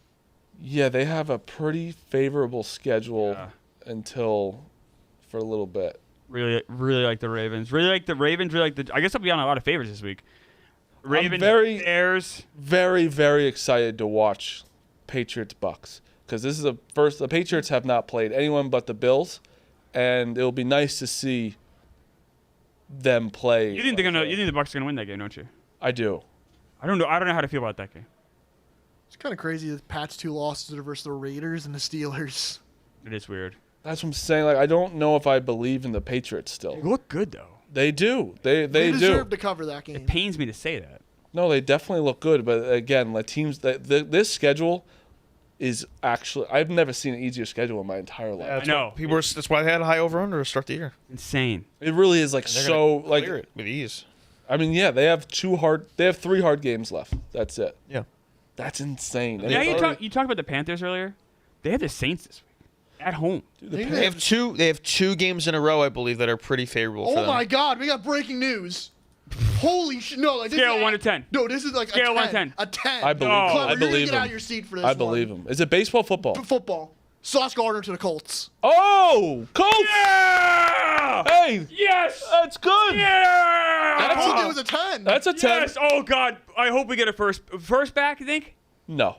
[SPEAKER 1] Yeah, they have a pretty favorable schedule
[SPEAKER 2] Yeah.
[SPEAKER 1] until for a little bit.
[SPEAKER 2] Really like the Ravens. Really like the Ravens. Really like the. I guess I'll be on a lot of favorites this week. Ravens,
[SPEAKER 1] very-
[SPEAKER 2] Bears.
[SPEAKER 1] Very, very excited to watch Patriots Bucks because this is the first. The Patriots have not played anyone but the Bills, and it'll be nice to see them play.
[SPEAKER 2] You think they're gonna? You think the Bucks are gonna win that game, don't you?
[SPEAKER 1] I do.
[SPEAKER 2] I don't know. I don't know how to feel about that game.
[SPEAKER 4] It's kind of crazy that Pat's 2 losses are versus the Raiders and the Steelers.
[SPEAKER 2] It is weird.
[SPEAKER 1] That's what I'm saying. Like I don't know if I believe in the Patriots still.
[SPEAKER 2] They look good though.
[SPEAKER 1] They do. They
[SPEAKER 4] They
[SPEAKER 1] do.
[SPEAKER 4] deserve to cover that game.
[SPEAKER 2] It pains me to say that.
[SPEAKER 1] No, they definitely look good. But again, like teams that this schedule is actually I've never seen an easier schedule in my entire life.
[SPEAKER 2] I know.
[SPEAKER 3] People were, that's why they had a high over under to start the year.
[SPEAKER 2] Insane.
[SPEAKER 1] It really is like
[SPEAKER 3] They're
[SPEAKER 1] so
[SPEAKER 3] gonna
[SPEAKER 1] like
[SPEAKER 3] clear it with ease.
[SPEAKER 1] I mean, yeah, they have 3 hard games left. That's it.
[SPEAKER 3] Yeah.
[SPEAKER 1] That's insane. And
[SPEAKER 2] Yeah,
[SPEAKER 1] it's already-
[SPEAKER 2] you talked about the Panthers earlier. They have the Saints this week at home.
[SPEAKER 1] Dude, the
[SPEAKER 4] They
[SPEAKER 1] Pan-
[SPEAKER 3] They have two. They have 2 games in a row, I believe, that are pretty favorable for
[SPEAKER 4] Oh
[SPEAKER 3] them.
[SPEAKER 4] my God, we got breaking news. Holy shit. No, like this
[SPEAKER 2] Scale
[SPEAKER 4] is
[SPEAKER 2] 1 to 10.
[SPEAKER 4] No, this is like
[SPEAKER 2] Scale
[SPEAKER 4] a
[SPEAKER 2] 1
[SPEAKER 4] 10.
[SPEAKER 2] to 10.
[SPEAKER 4] A 10.
[SPEAKER 1] I believe
[SPEAKER 2] No.
[SPEAKER 1] him.
[SPEAKER 4] Clever,
[SPEAKER 1] I
[SPEAKER 4] you're gonna
[SPEAKER 1] believe
[SPEAKER 4] get out of
[SPEAKER 1] him.
[SPEAKER 4] your seat for this
[SPEAKER 1] I believe him. Is it baseball, football?
[SPEAKER 4] Football. Sauce Gardner to the Colts.
[SPEAKER 1] Oh, Colts!
[SPEAKER 2] Yeah!
[SPEAKER 1] Hey,
[SPEAKER 2] Yes!
[SPEAKER 1] that's good.
[SPEAKER 2] Yeah!
[SPEAKER 4] I told you it was a 10.
[SPEAKER 1] That's a 10.
[SPEAKER 2] Yes! Oh God! I hope we get a first back. You think?
[SPEAKER 1] No.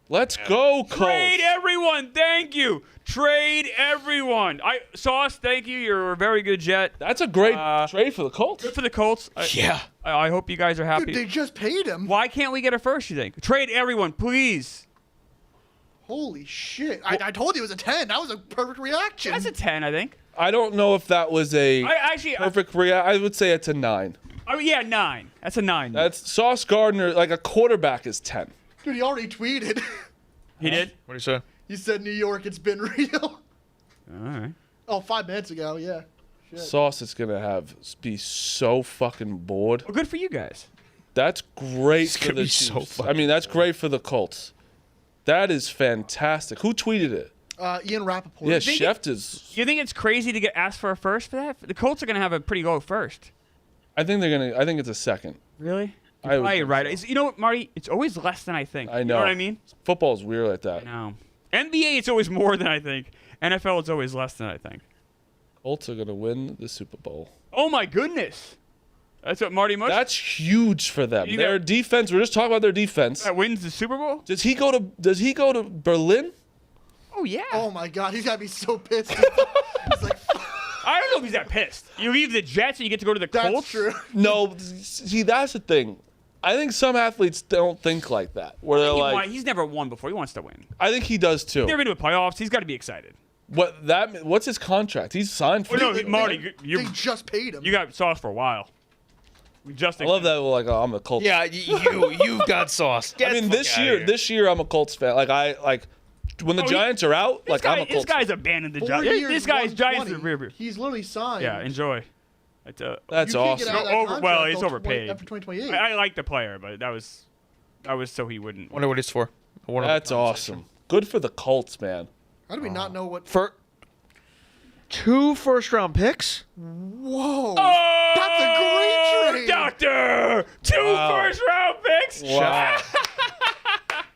[SPEAKER 1] Let's go, Colts.
[SPEAKER 2] Trade everyone. Thank you. Trade everyone. Sauce, thank you. You're a very good Jet.
[SPEAKER 1] That's a great trade for the Colts.
[SPEAKER 2] Good for the Colts.
[SPEAKER 3] Yeah.
[SPEAKER 2] I hope you guys are happy.
[SPEAKER 4] Dude, they just paid him.
[SPEAKER 2] Why can't we get a first, you think? Trade everyone, please.
[SPEAKER 4] Holy shit. I told you it was a 10. That was a perfect reaction.
[SPEAKER 2] That's a 10, I think.
[SPEAKER 1] I don't know if that was a
[SPEAKER 2] Actually,
[SPEAKER 1] perfect react. I would say it's a 9.
[SPEAKER 2] yeah, 9. That's a 9.
[SPEAKER 1] That's Sauce Gardner. Like a quarterback is 10.
[SPEAKER 4] Dude, he already tweeted.
[SPEAKER 2] He did?
[SPEAKER 3] What do you say?
[SPEAKER 4] He said New York, it's been real.
[SPEAKER 2] All right.
[SPEAKER 4] Oh, 5 minutes ago, yeah. Shit.
[SPEAKER 1] Sauce is gonna be so fucking bored.
[SPEAKER 2] Well, good for you guys.
[SPEAKER 1] That's great
[SPEAKER 3] It's
[SPEAKER 1] for
[SPEAKER 3] gonna
[SPEAKER 1] the
[SPEAKER 3] be so
[SPEAKER 1] Chiefs.
[SPEAKER 3] fucking
[SPEAKER 1] I mean, that's great for the Colts. That is fantastic. Who tweeted it?
[SPEAKER 4] Ian Rappaport.
[SPEAKER 1] Yeah,
[SPEAKER 2] think
[SPEAKER 1] Chef is.
[SPEAKER 2] You think it's crazy to get asked for a first for that? The Colts are going to have a pretty low first.
[SPEAKER 1] I think it's a second.
[SPEAKER 2] Really?
[SPEAKER 1] I would
[SPEAKER 2] You're
[SPEAKER 1] think
[SPEAKER 2] right.
[SPEAKER 1] so.
[SPEAKER 2] You know what, Marty? It's always less than I think.
[SPEAKER 1] I know.
[SPEAKER 2] You know what I mean?
[SPEAKER 1] Football's weird like that.
[SPEAKER 2] No. NBA, it's always more than I think. NFL, it's always less than I think.
[SPEAKER 1] Colts are gonna win the Super Bowl.
[SPEAKER 2] Oh, my goodness. That's what Marty Mush
[SPEAKER 1] That's huge for them.
[SPEAKER 2] You
[SPEAKER 1] Their
[SPEAKER 2] got-
[SPEAKER 1] defense. We're just talking about their defense.
[SPEAKER 2] that wins the Super Bowl?
[SPEAKER 1] Does he go to Berlin?
[SPEAKER 2] Oh, yeah.
[SPEAKER 4] Oh my God, he's gotta be so pissed. He's like,
[SPEAKER 2] I don't know if he's that pissed. You leave the Jets and you get to go to the
[SPEAKER 4] that's
[SPEAKER 2] Colts?
[SPEAKER 4] true.
[SPEAKER 1] No. See, that's the thing. I think some athletes don't think like that. Where they're like,
[SPEAKER 2] He's never won before. He wants to win.
[SPEAKER 1] I think he does too.
[SPEAKER 2] Never been to the playoffs. He's got to be excited.
[SPEAKER 1] What's his contract? He's signed for.
[SPEAKER 2] Oh, no,
[SPEAKER 4] They-
[SPEAKER 2] Marty,
[SPEAKER 4] They just paid him.
[SPEAKER 2] you got sauce for a while. We just
[SPEAKER 1] I love that. Like, I'm a Colts.
[SPEAKER 3] Yeah, you got sauce.
[SPEAKER 1] I mean, this year I'm a Colts fan. Like when the
[SPEAKER 2] Oh,
[SPEAKER 1] Giants are out, like I'm a
[SPEAKER 2] This
[SPEAKER 1] Colts.
[SPEAKER 2] guy's abandoned the
[SPEAKER 4] 4
[SPEAKER 2] Giants.
[SPEAKER 4] years,
[SPEAKER 2] This guy's Giants
[SPEAKER 4] 120.
[SPEAKER 2] in the rear view.
[SPEAKER 4] He's literally signed.
[SPEAKER 2] Yeah, enjoy.
[SPEAKER 1] That's
[SPEAKER 4] You can't get
[SPEAKER 1] awesome.
[SPEAKER 4] out of that contract
[SPEAKER 2] Well, it's
[SPEAKER 4] until
[SPEAKER 2] overpaid.
[SPEAKER 4] After 2028.
[SPEAKER 2] I like the player, but that was so he wouldn't.
[SPEAKER 3] Wonder what it's for. I wonder
[SPEAKER 1] That's awesome. Good for the Colts, man.
[SPEAKER 4] How do we not know what?
[SPEAKER 3] For 2 first-round picks?
[SPEAKER 4] Whoa.
[SPEAKER 2] Oh,
[SPEAKER 4] That's a great trade.
[SPEAKER 2] Doctor! 2 first-round picks.
[SPEAKER 1] Wow.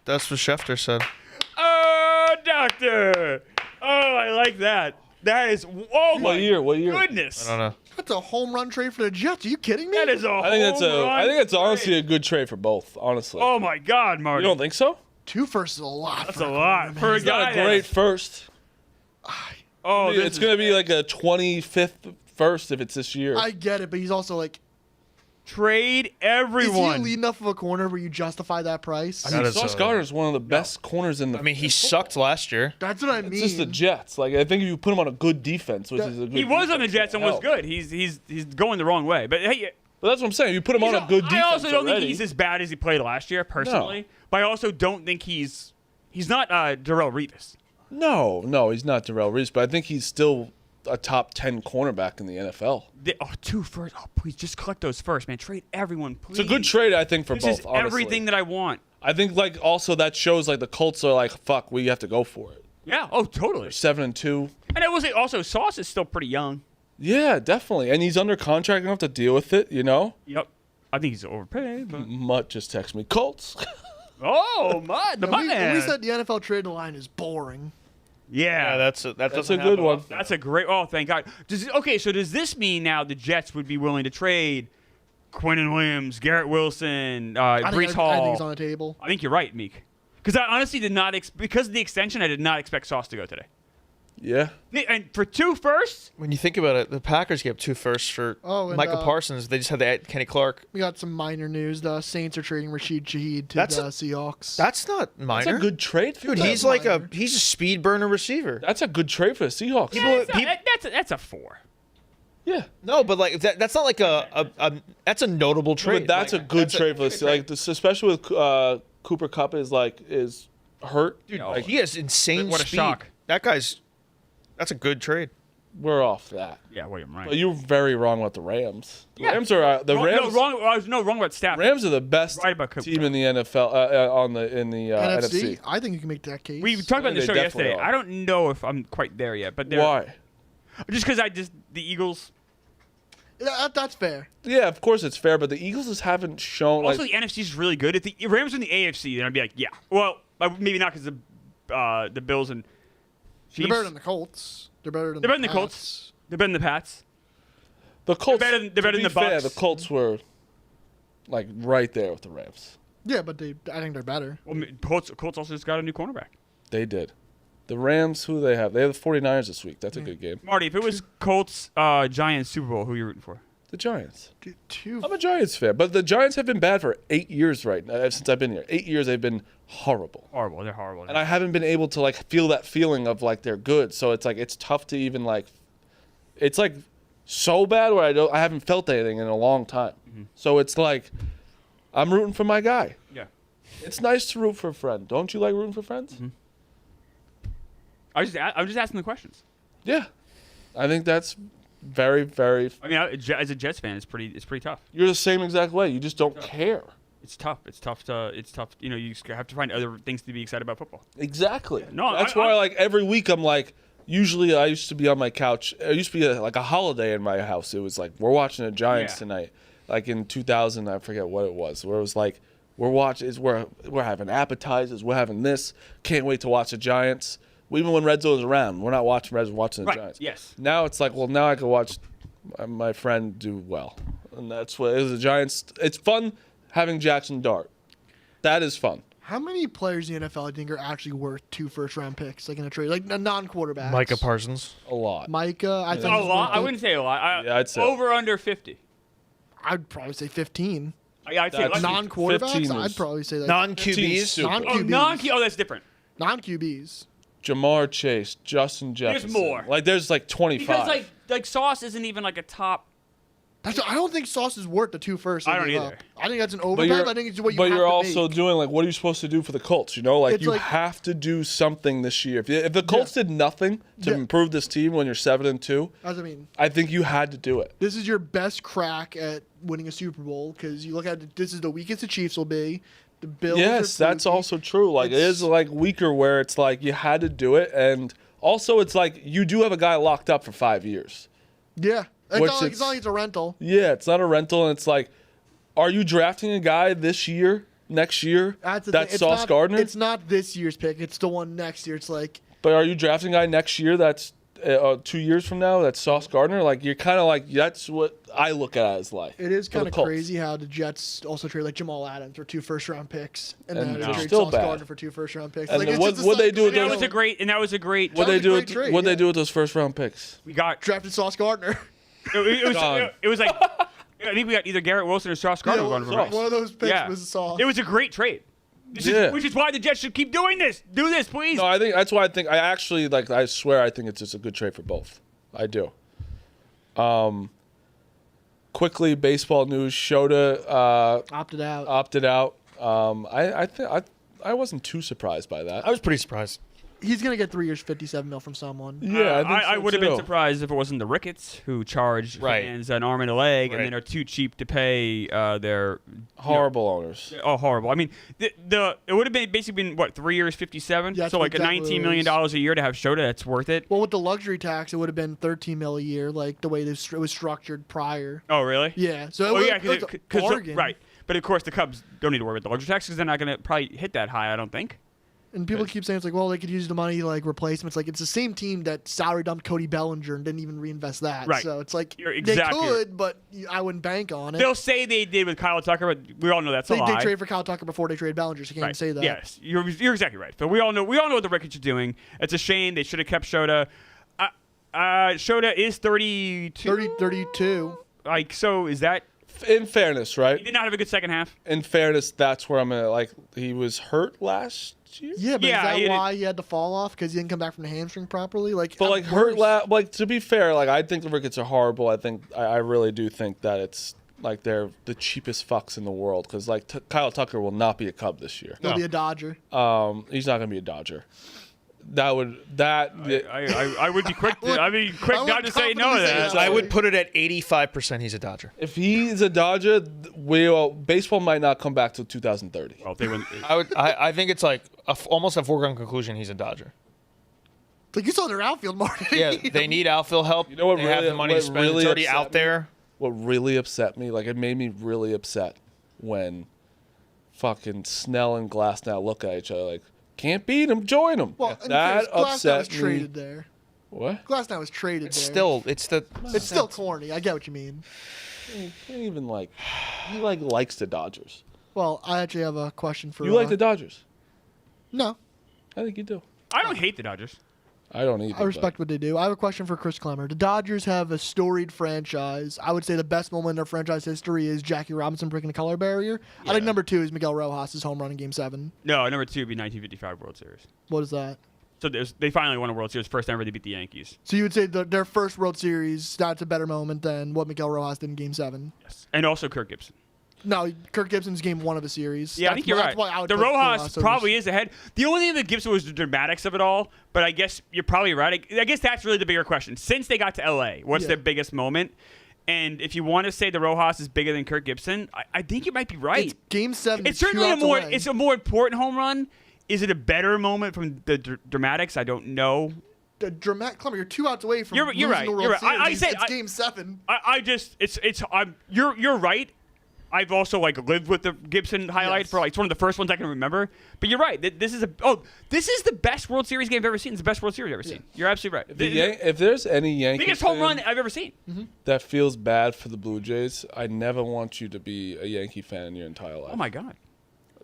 [SPEAKER 3] That's what Schefter said.
[SPEAKER 2] Oh, Doctor! Oh, I like that. That is. Oh my
[SPEAKER 1] What year?
[SPEAKER 2] goodness!
[SPEAKER 3] I don't know.
[SPEAKER 4] That's a home run trade for the Jets. Are you kidding me?
[SPEAKER 2] That is a.
[SPEAKER 1] I think that's
[SPEAKER 2] home run
[SPEAKER 1] honestly
[SPEAKER 2] trade.
[SPEAKER 1] a good trade for both. Honestly.
[SPEAKER 2] Oh my God, Marty!
[SPEAKER 1] You don't think so?
[SPEAKER 4] 2 firsts is a lot.
[SPEAKER 2] That's
[SPEAKER 4] for
[SPEAKER 2] a lot for a
[SPEAKER 1] It's
[SPEAKER 2] guy.
[SPEAKER 1] not a great first.
[SPEAKER 2] Oh, this
[SPEAKER 1] It's
[SPEAKER 2] is
[SPEAKER 1] gonna be like a 25th first if it's this year.
[SPEAKER 4] I get it, but he's also like,
[SPEAKER 2] trade
[SPEAKER 4] is he
[SPEAKER 2] everyone.
[SPEAKER 4] elite enough of a corner where you justify that price?
[SPEAKER 1] I mean,
[SPEAKER 3] That is
[SPEAKER 1] Sauce
[SPEAKER 3] a-
[SPEAKER 1] Gardner is one of the best corners in the.
[SPEAKER 3] I mean, he
[SPEAKER 1] in
[SPEAKER 3] sucked last year.
[SPEAKER 4] That's what I
[SPEAKER 1] It's
[SPEAKER 4] mean.
[SPEAKER 1] just the Jets. Like I think if you put him on a good defense, which is a good.
[SPEAKER 2] He was on the
[SPEAKER 1] defense,
[SPEAKER 2] Jets and
[SPEAKER 1] it'll
[SPEAKER 2] was
[SPEAKER 1] help.
[SPEAKER 2] good. He's going the wrong way. But hey,
[SPEAKER 1] But that's what I'm saying. You put him on a good defense.
[SPEAKER 2] I also don't
[SPEAKER 1] already.
[SPEAKER 2] think he's as bad as he played last year, personally. But I also don't think he's not Darrelle Revis.
[SPEAKER 1] No, he's not Darrelle Reese, but I think he's still a top 10 cornerback in the NFL.
[SPEAKER 2] 2 first. Oh, please just collect those first, man. Trade everyone, please.
[SPEAKER 1] It's a good trade, I think, for
[SPEAKER 2] This
[SPEAKER 1] both.
[SPEAKER 2] is
[SPEAKER 1] honestly.
[SPEAKER 2] everything that I want.
[SPEAKER 1] I think like also that shows like the Colts are like, fuck, we have to go for it.
[SPEAKER 2] Yeah. Oh, totally.
[SPEAKER 1] 7-2.
[SPEAKER 2] And I will say also, Sauce is still pretty young.
[SPEAKER 1] Yeah, definitely. And he's under contract. You don't have to deal with it, you know?
[SPEAKER 2] Yep. I think he's overpaid. But...
[SPEAKER 1] Mutt just texted me, Colts.
[SPEAKER 2] Oh, the
[SPEAKER 4] we
[SPEAKER 2] man.
[SPEAKER 4] said the NFL trade line is boring.
[SPEAKER 2] Yeah.
[SPEAKER 3] That's
[SPEAKER 1] That's a good one.
[SPEAKER 2] That's a great. Oh, thank God. So does this mean now the Jets would be willing to trade Quinnen Williams, Garrett Wilson, Brees Hall?
[SPEAKER 4] I think it's on the table.
[SPEAKER 2] I think you're right, Meek. Because I honestly did not because of the extension, I did not expect Sauce to go today.
[SPEAKER 1] Yeah.
[SPEAKER 2] And for 2 firsts,
[SPEAKER 3] When you think about it, the Packers gave 2 firsts for
[SPEAKER 4] Oh, and,
[SPEAKER 3] Micah Parsons. They just had to add Kenny Clark.
[SPEAKER 4] We got some minor news. The Saints are trading Rashid Shaheed to
[SPEAKER 3] That's
[SPEAKER 4] the
[SPEAKER 3] a-
[SPEAKER 4] Seahawks.
[SPEAKER 3] That's not minor.
[SPEAKER 1] That's a good trade for
[SPEAKER 3] Dude,
[SPEAKER 1] them.
[SPEAKER 3] he's a speed burner receiver.
[SPEAKER 1] That's a good trade for the Seahawks.
[SPEAKER 2] that's a 4.
[SPEAKER 1] Yeah.
[SPEAKER 3] No, but like that's not like a that's a notable trade.
[SPEAKER 1] But that's
[SPEAKER 3] Like,
[SPEAKER 1] a good
[SPEAKER 3] that's
[SPEAKER 1] trade for the Seahawks. Like this, especially with Cooper Kupp is hurt.
[SPEAKER 3] Dude,
[SPEAKER 2] No.
[SPEAKER 3] he has insane
[SPEAKER 2] What a
[SPEAKER 3] speed.
[SPEAKER 2] shock.
[SPEAKER 3] That's a good trade.
[SPEAKER 1] We're off that.
[SPEAKER 2] Yeah, William, right.
[SPEAKER 1] But you're very wrong about the Rams. The
[SPEAKER 2] Yeah.
[SPEAKER 1] Rams are Rams.
[SPEAKER 2] Wrong about Stafford.
[SPEAKER 1] Rams are the best
[SPEAKER 2] Right about Cooper
[SPEAKER 1] team in the NFL in the NFC.
[SPEAKER 4] I think you can make that case.
[SPEAKER 2] We talked about the
[SPEAKER 1] They
[SPEAKER 2] show
[SPEAKER 1] definitely
[SPEAKER 2] yesterday.
[SPEAKER 1] are.
[SPEAKER 2] I don't know if I'm quite there yet, but
[SPEAKER 1] Why?
[SPEAKER 2] just because the Eagles.
[SPEAKER 4] That's fair.
[SPEAKER 1] Yeah, of course it's fair, but the Eagles just haven't shown.
[SPEAKER 2] Also,
[SPEAKER 1] Like,
[SPEAKER 2] the NFC is really good. If the Rams were in the AFC, then I'd be like, yeah. Well, maybe not because the Bills and Chiefs.
[SPEAKER 4] They're better than the Colts. They're better than
[SPEAKER 2] the Colts. They're better than the Pats.
[SPEAKER 1] the Colts.
[SPEAKER 2] They're better
[SPEAKER 1] to
[SPEAKER 2] than
[SPEAKER 1] be
[SPEAKER 2] the
[SPEAKER 1] fair,
[SPEAKER 2] Bucks.
[SPEAKER 1] the Colts were like right there with the Rams.
[SPEAKER 4] Yeah, but I think they're better.
[SPEAKER 2] Well, Colts also just got a new cornerback.
[SPEAKER 1] They did. The Rams, who do they have? They have the 49ers this week. That's a good game.
[SPEAKER 2] Marty, if it was Colts Giants Super Bowl, who are you rooting for?
[SPEAKER 1] The Giants.
[SPEAKER 4] Two.
[SPEAKER 1] I'm a Giants fan, but the Giants have been bad for 8 years right now, since I've been here. 8 years they've been horrible.
[SPEAKER 2] Horrible. They're horrible.
[SPEAKER 1] And I haven't been able to, like, feel that feeling of, like, they're good. So it's, like, it's tough to even, like, it's, like, so bad where I haven't felt anything in a long time.
[SPEAKER 2] Mm-hmm.
[SPEAKER 1] So it's, like, I'm rooting for my guy.
[SPEAKER 2] Yeah.
[SPEAKER 1] It's nice to root for a friend. Don't you like rooting for friends?
[SPEAKER 2] Mm-hmm. I'm just asking the questions.
[SPEAKER 1] Yeah. I think that's very, very...
[SPEAKER 2] I mean, as a Jets fan, it's pretty tough.
[SPEAKER 1] You're the same exact way. You just don't care.
[SPEAKER 2] It's tough. It's tough. You know, you have to find other things to be excited about football.
[SPEAKER 1] Exactly.
[SPEAKER 2] No,
[SPEAKER 1] that's why, like, every week I'm like, usually I used to be on my couch. It used to be like a holiday in my house. It was like, we're watching the Giants tonight. Like in 2000, I forget what it was, where it was like, we're having appetizers, we're having this. Can't wait to watch the Giants. Even when Red Zone's around, we're not watching Red Zone, we're watching the Giants.
[SPEAKER 2] Yes.
[SPEAKER 1] Now it's like, well, now I can watch my friend do well. And that's what it is. The Giants. It's fun having Jackson Dart. That is fun.
[SPEAKER 4] How many players in the NFL I think are actually worth 2 first-round picks, like in a trade, like non-quarterbacks?
[SPEAKER 3] Micah Parsons.
[SPEAKER 1] A lot.
[SPEAKER 4] Micah, I think
[SPEAKER 2] A
[SPEAKER 4] he's
[SPEAKER 2] lot?
[SPEAKER 4] worth
[SPEAKER 2] I wouldn't say a lot.
[SPEAKER 1] Yeah, I'd say.
[SPEAKER 2] Over under 50.
[SPEAKER 4] I'd probably say 15.
[SPEAKER 2] I'd say
[SPEAKER 1] That's
[SPEAKER 2] less.
[SPEAKER 4] Non-quarterbacks,
[SPEAKER 1] 15
[SPEAKER 4] I'd
[SPEAKER 1] is-
[SPEAKER 4] probably say that.
[SPEAKER 3] Non-QBs.
[SPEAKER 1] Super.
[SPEAKER 4] Non-QBs.
[SPEAKER 2] Oh, that's different.
[SPEAKER 4] Non-QBs.
[SPEAKER 1] Jamar Chase, Justin Jefferson.
[SPEAKER 2] more.
[SPEAKER 1] Like there's like 25.
[SPEAKER 2] Because like Sauce isn't even like a top.
[SPEAKER 4] I don't think Sauce is worth the 2 firsts.
[SPEAKER 2] I don't
[SPEAKER 4] they gave
[SPEAKER 2] either.
[SPEAKER 4] up. I think that's an
[SPEAKER 1] but
[SPEAKER 4] overpay.
[SPEAKER 1] you're,
[SPEAKER 4] I think it's what you
[SPEAKER 1] but
[SPEAKER 4] have
[SPEAKER 1] you're
[SPEAKER 4] to
[SPEAKER 1] also
[SPEAKER 4] make.
[SPEAKER 1] doing like what are you supposed to do for the Colts? You know, like
[SPEAKER 4] It's
[SPEAKER 1] you
[SPEAKER 4] like-
[SPEAKER 1] have to do something this year. If the Colts did nothing to improve this team when you're 7-2,
[SPEAKER 4] As I mean,
[SPEAKER 1] I think you had to do it.
[SPEAKER 4] this is your best crack at winning a Super Bowl because you look at it, this is the weakest the Chiefs will be. The Bills.
[SPEAKER 1] Yes,
[SPEAKER 4] are
[SPEAKER 1] that's
[SPEAKER 4] fluky.
[SPEAKER 1] also true. Like it is like weaker where it's like you had to do it, and also it's like you do have a guy locked up for 5 years.
[SPEAKER 4] Yeah. It's
[SPEAKER 1] Which
[SPEAKER 4] not, like,
[SPEAKER 1] it's-
[SPEAKER 4] it's not like it's a rental.
[SPEAKER 1] Yeah, it's not a rental, and it's like, are you drafting a guy this year, next year?
[SPEAKER 4] That's the thing. It's
[SPEAKER 1] Sauce
[SPEAKER 4] not-
[SPEAKER 1] Gardner.
[SPEAKER 4] It's not this year's pick. It's the one next year. It's like
[SPEAKER 1] But are you drafting a guy next year that's 2 years from now that's Sauce Gardner? Like, you're kind of like, that's what I look at as like.
[SPEAKER 4] it is
[SPEAKER 1] for
[SPEAKER 4] kind
[SPEAKER 1] the
[SPEAKER 4] of
[SPEAKER 1] Colts.
[SPEAKER 4] crazy how the Jets also trade like Jamal Adams for 2 first-round picks, and
[SPEAKER 1] And
[SPEAKER 4] then
[SPEAKER 1] they're
[SPEAKER 4] they trade
[SPEAKER 1] still
[SPEAKER 4] Sauce
[SPEAKER 1] bad.
[SPEAKER 4] Gardner for 2 first-round picks.
[SPEAKER 1] And
[SPEAKER 4] Like,
[SPEAKER 1] then
[SPEAKER 4] it's
[SPEAKER 1] what-
[SPEAKER 4] just a
[SPEAKER 1] what they
[SPEAKER 4] cycle.
[SPEAKER 1] do with
[SPEAKER 2] And that
[SPEAKER 1] those-
[SPEAKER 2] was a great. And that was a great.
[SPEAKER 1] What
[SPEAKER 4] That
[SPEAKER 1] they
[SPEAKER 4] was a
[SPEAKER 1] do?
[SPEAKER 4] great trade,
[SPEAKER 1] What they
[SPEAKER 4] yeah.
[SPEAKER 1] do with those first round picks?
[SPEAKER 2] We got.
[SPEAKER 4] Drafted Sauce Gardner.
[SPEAKER 2] It was like. I think we got either Garrett Wilson or Sauce Gardner going for
[SPEAKER 1] Sauce.
[SPEAKER 2] us.
[SPEAKER 4] One of those picks
[SPEAKER 2] Yeah.
[SPEAKER 4] was Sauce.
[SPEAKER 2] It was a great trade.
[SPEAKER 1] Yeah.
[SPEAKER 2] Which is why the Jets should keep doing this. Do this, please.
[SPEAKER 1] No, I think that's why I actually like. I swear, I think it's just a good trade for both. I do. Quickly, baseball news. Shota
[SPEAKER 4] opted out.
[SPEAKER 1] opted out. I think I wasn't too surprised by that.
[SPEAKER 3] I was pretty surprised.
[SPEAKER 4] He's gonna get 3 years, 57 mil from someone.
[SPEAKER 1] Yeah,
[SPEAKER 2] I would have been
[SPEAKER 1] too.
[SPEAKER 2] surprised if it wasn't the Ricketts who charge
[SPEAKER 3] Right.
[SPEAKER 2] fans an arm and a leg and
[SPEAKER 3] Right.
[SPEAKER 2] then are too cheap to pay their
[SPEAKER 1] Horrible owners.
[SPEAKER 2] Oh, horrible! I mean, it would have been basically been what 3 years, 57.
[SPEAKER 4] Yeah, that's
[SPEAKER 2] so like a
[SPEAKER 4] exactly
[SPEAKER 2] $19
[SPEAKER 4] what it
[SPEAKER 2] million
[SPEAKER 4] is.
[SPEAKER 2] a year to have Shota, that's worth it.
[SPEAKER 4] Well, with the luxury tax, it would have been 13 mil a year, like the way it was structured prior.
[SPEAKER 2] Oh, really?
[SPEAKER 4] Yeah. So
[SPEAKER 2] Oh,
[SPEAKER 4] it
[SPEAKER 2] yeah,
[SPEAKER 4] was a bargain.
[SPEAKER 2] right. But of course, the Cubs don't need to worry about the luxury tax because they're not going to probably hit that high. I don't think.
[SPEAKER 4] And people keep saying it's like, well, they could use the money to like replace him. It's like it's the same team that salary dumped Cody Bellinger and didn't even reinvest that.
[SPEAKER 2] Right.
[SPEAKER 4] So it's like
[SPEAKER 2] You're
[SPEAKER 4] they
[SPEAKER 2] exactly
[SPEAKER 4] could, but I wouldn't bank on it.
[SPEAKER 2] They'll say they did with Kyle Tucker, but we all know that's a
[SPEAKER 4] They
[SPEAKER 2] lie.
[SPEAKER 4] trade for Kyle Tucker before they trade Bellinger, so you can't even
[SPEAKER 2] Right.
[SPEAKER 4] say that.
[SPEAKER 2] Yes, you're exactly right. But we all know what the Ricketts are doing. It's a shame. They should have kept Shota. Shota is 32.
[SPEAKER 4] 32.
[SPEAKER 2] Like, so is that?
[SPEAKER 1] In fairness,
[SPEAKER 2] He
[SPEAKER 1] right?
[SPEAKER 2] did not have a good second half.
[SPEAKER 1] In fairness, that's where I'm gonna like. He was hurt last year.
[SPEAKER 4] Yeah, but
[SPEAKER 2] Yeah,
[SPEAKER 4] is
[SPEAKER 2] he
[SPEAKER 4] that
[SPEAKER 2] did-
[SPEAKER 4] why he had to fall off? Because he didn't come back from the hamstring properly? Like,
[SPEAKER 1] But
[SPEAKER 4] at
[SPEAKER 1] like hurt,
[SPEAKER 4] worst-
[SPEAKER 1] like to be fair, like I think the Ricketts are horrible. I think I really do think that it's like they're the cheapest fucks in the world because like Kyle Tucker will not be a Cub this year.
[SPEAKER 4] He'll be a Dodger.
[SPEAKER 1] He's not gonna be a Dodger.
[SPEAKER 2] I would be quick. I'd be quick
[SPEAKER 4] I would
[SPEAKER 2] not to say no to
[SPEAKER 4] confidently say
[SPEAKER 2] that.
[SPEAKER 4] that.
[SPEAKER 3] I would put it at 85% he's a Dodger.
[SPEAKER 1] If he's a Dodger, baseball might not come back till 2030.
[SPEAKER 2] Well, if they win.
[SPEAKER 3] I think it's like almost a foregone conclusion he's a Dodger.
[SPEAKER 4] Like, you saw their outfield, Martin.
[SPEAKER 3] Yeah, they need outfield help.
[SPEAKER 1] You know what
[SPEAKER 3] they have
[SPEAKER 1] really-
[SPEAKER 3] the money to
[SPEAKER 1] what
[SPEAKER 3] spend.
[SPEAKER 1] really
[SPEAKER 3] It's already
[SPEAKER 1] upset
[SPEAKER 3] out there.
[SPEAKER 1] What really upset me, like it made me really upset when fucking Snell and Glasnow look at each other like, can't beat him, join him.
[SPEAKER 4] Well, and
[SPEAKER 1] That
[SPEAKER 4] Glasnow was
[SPEAKER 1] upset me.
[SPEAKER 4] traded there.
[SPEAKER 1] What?
[SPEAKER 4] Glasnow was traded there.
[SPEAKER 3] It's
[SPEAKER 4] still corny. I get what you mean.
[SPEAKER 1] He can't even like. He like likes the Dodgers.
[SPEAKER 4] Well, I actually have a question for
[SPEAKER 1] You like the Dodgers?
[SPEAKER 4] No,
[SPEAKER 1] I think you do.
[SPEAKER 2] I don't hate the Dodgers.
[SPEAKER 1] I don't either.
[SPEAKER 4] I respect what they do. I have a question for Chris Clemmer. The Dodgers have a storied franchise. I would say the best moment in their franchise history is Jackie Robinson breaking the color barrier. I think number 2 is Miguel Rojas' home run in Game 7.
[SPEAKER 2] No, number 2 would be 1955 World Series.
[SPEAKER 4] What is that?
[SPEAKER 2] So they finally won a World Series, first ever they beat the Yankees.
[SPEAKER 4] So you would say their first World Series, that's a better moment than what Miguel Rojas did in Game 7?
[SPEAKER 2] Yes. And also Kirk Gibson.
[SPEAKER 4] No, Kirk Gibson's Game 1 of the series.
[SPEAKER 2] Yeah, I think you're right.
[SPEAKER 4] Why I would
[SPEAKER 2] The
[SPEAKER 4] put
[SPEAKER 2] Rojas
[SPEAKER 4] over-
[SPEAKER 2] probably is ahead. The only thing that Gibson was the dramatics of it all, but I guess you're probably right. I guess that's really the bigger question. Since they got to L.A., what's their biggest moment? And if you want to say the Rojas is bigger than Kirk Gibson, I think you might be right.
[SPEAKER 4] It's Game 7.
[SPEAKER 2] It's certainly
[SPEAKER 4] away.
[SPEAKER 2] it's a more important home run. Is it a better moment from the dramatics? I don't know.
[SPEAKER 4] The dramatic Clemmer, you're 2 outs away from
[SPEAKER 2] You're
[SPEAKER 4] losing
[SPEAKER 2] right.
[SPEAKER 4] the World
[SPEAKER 2] You're right.
[SPEAKER 4] Series. It's Game 7.
[SPEAKER 2] You're right. I've also lived with the Gibson highlight for it's one of the first ones I can remember. But you're right. This is the best World Series game I've ever seen. It's the best World Series I've ever seen. You're absolutely right.
[SPEAKER 1] If there's any Yankee
[SPEAKER 2] Biggest home
[SPEAKER 1] fan
[SPEAKER 2] run I've ever seen.
[SPEAKER 1] that feels bad for the Blue Jays, I never want you to be a Yankee fan in your entire life.
[SPEAKER 2] Oh my God.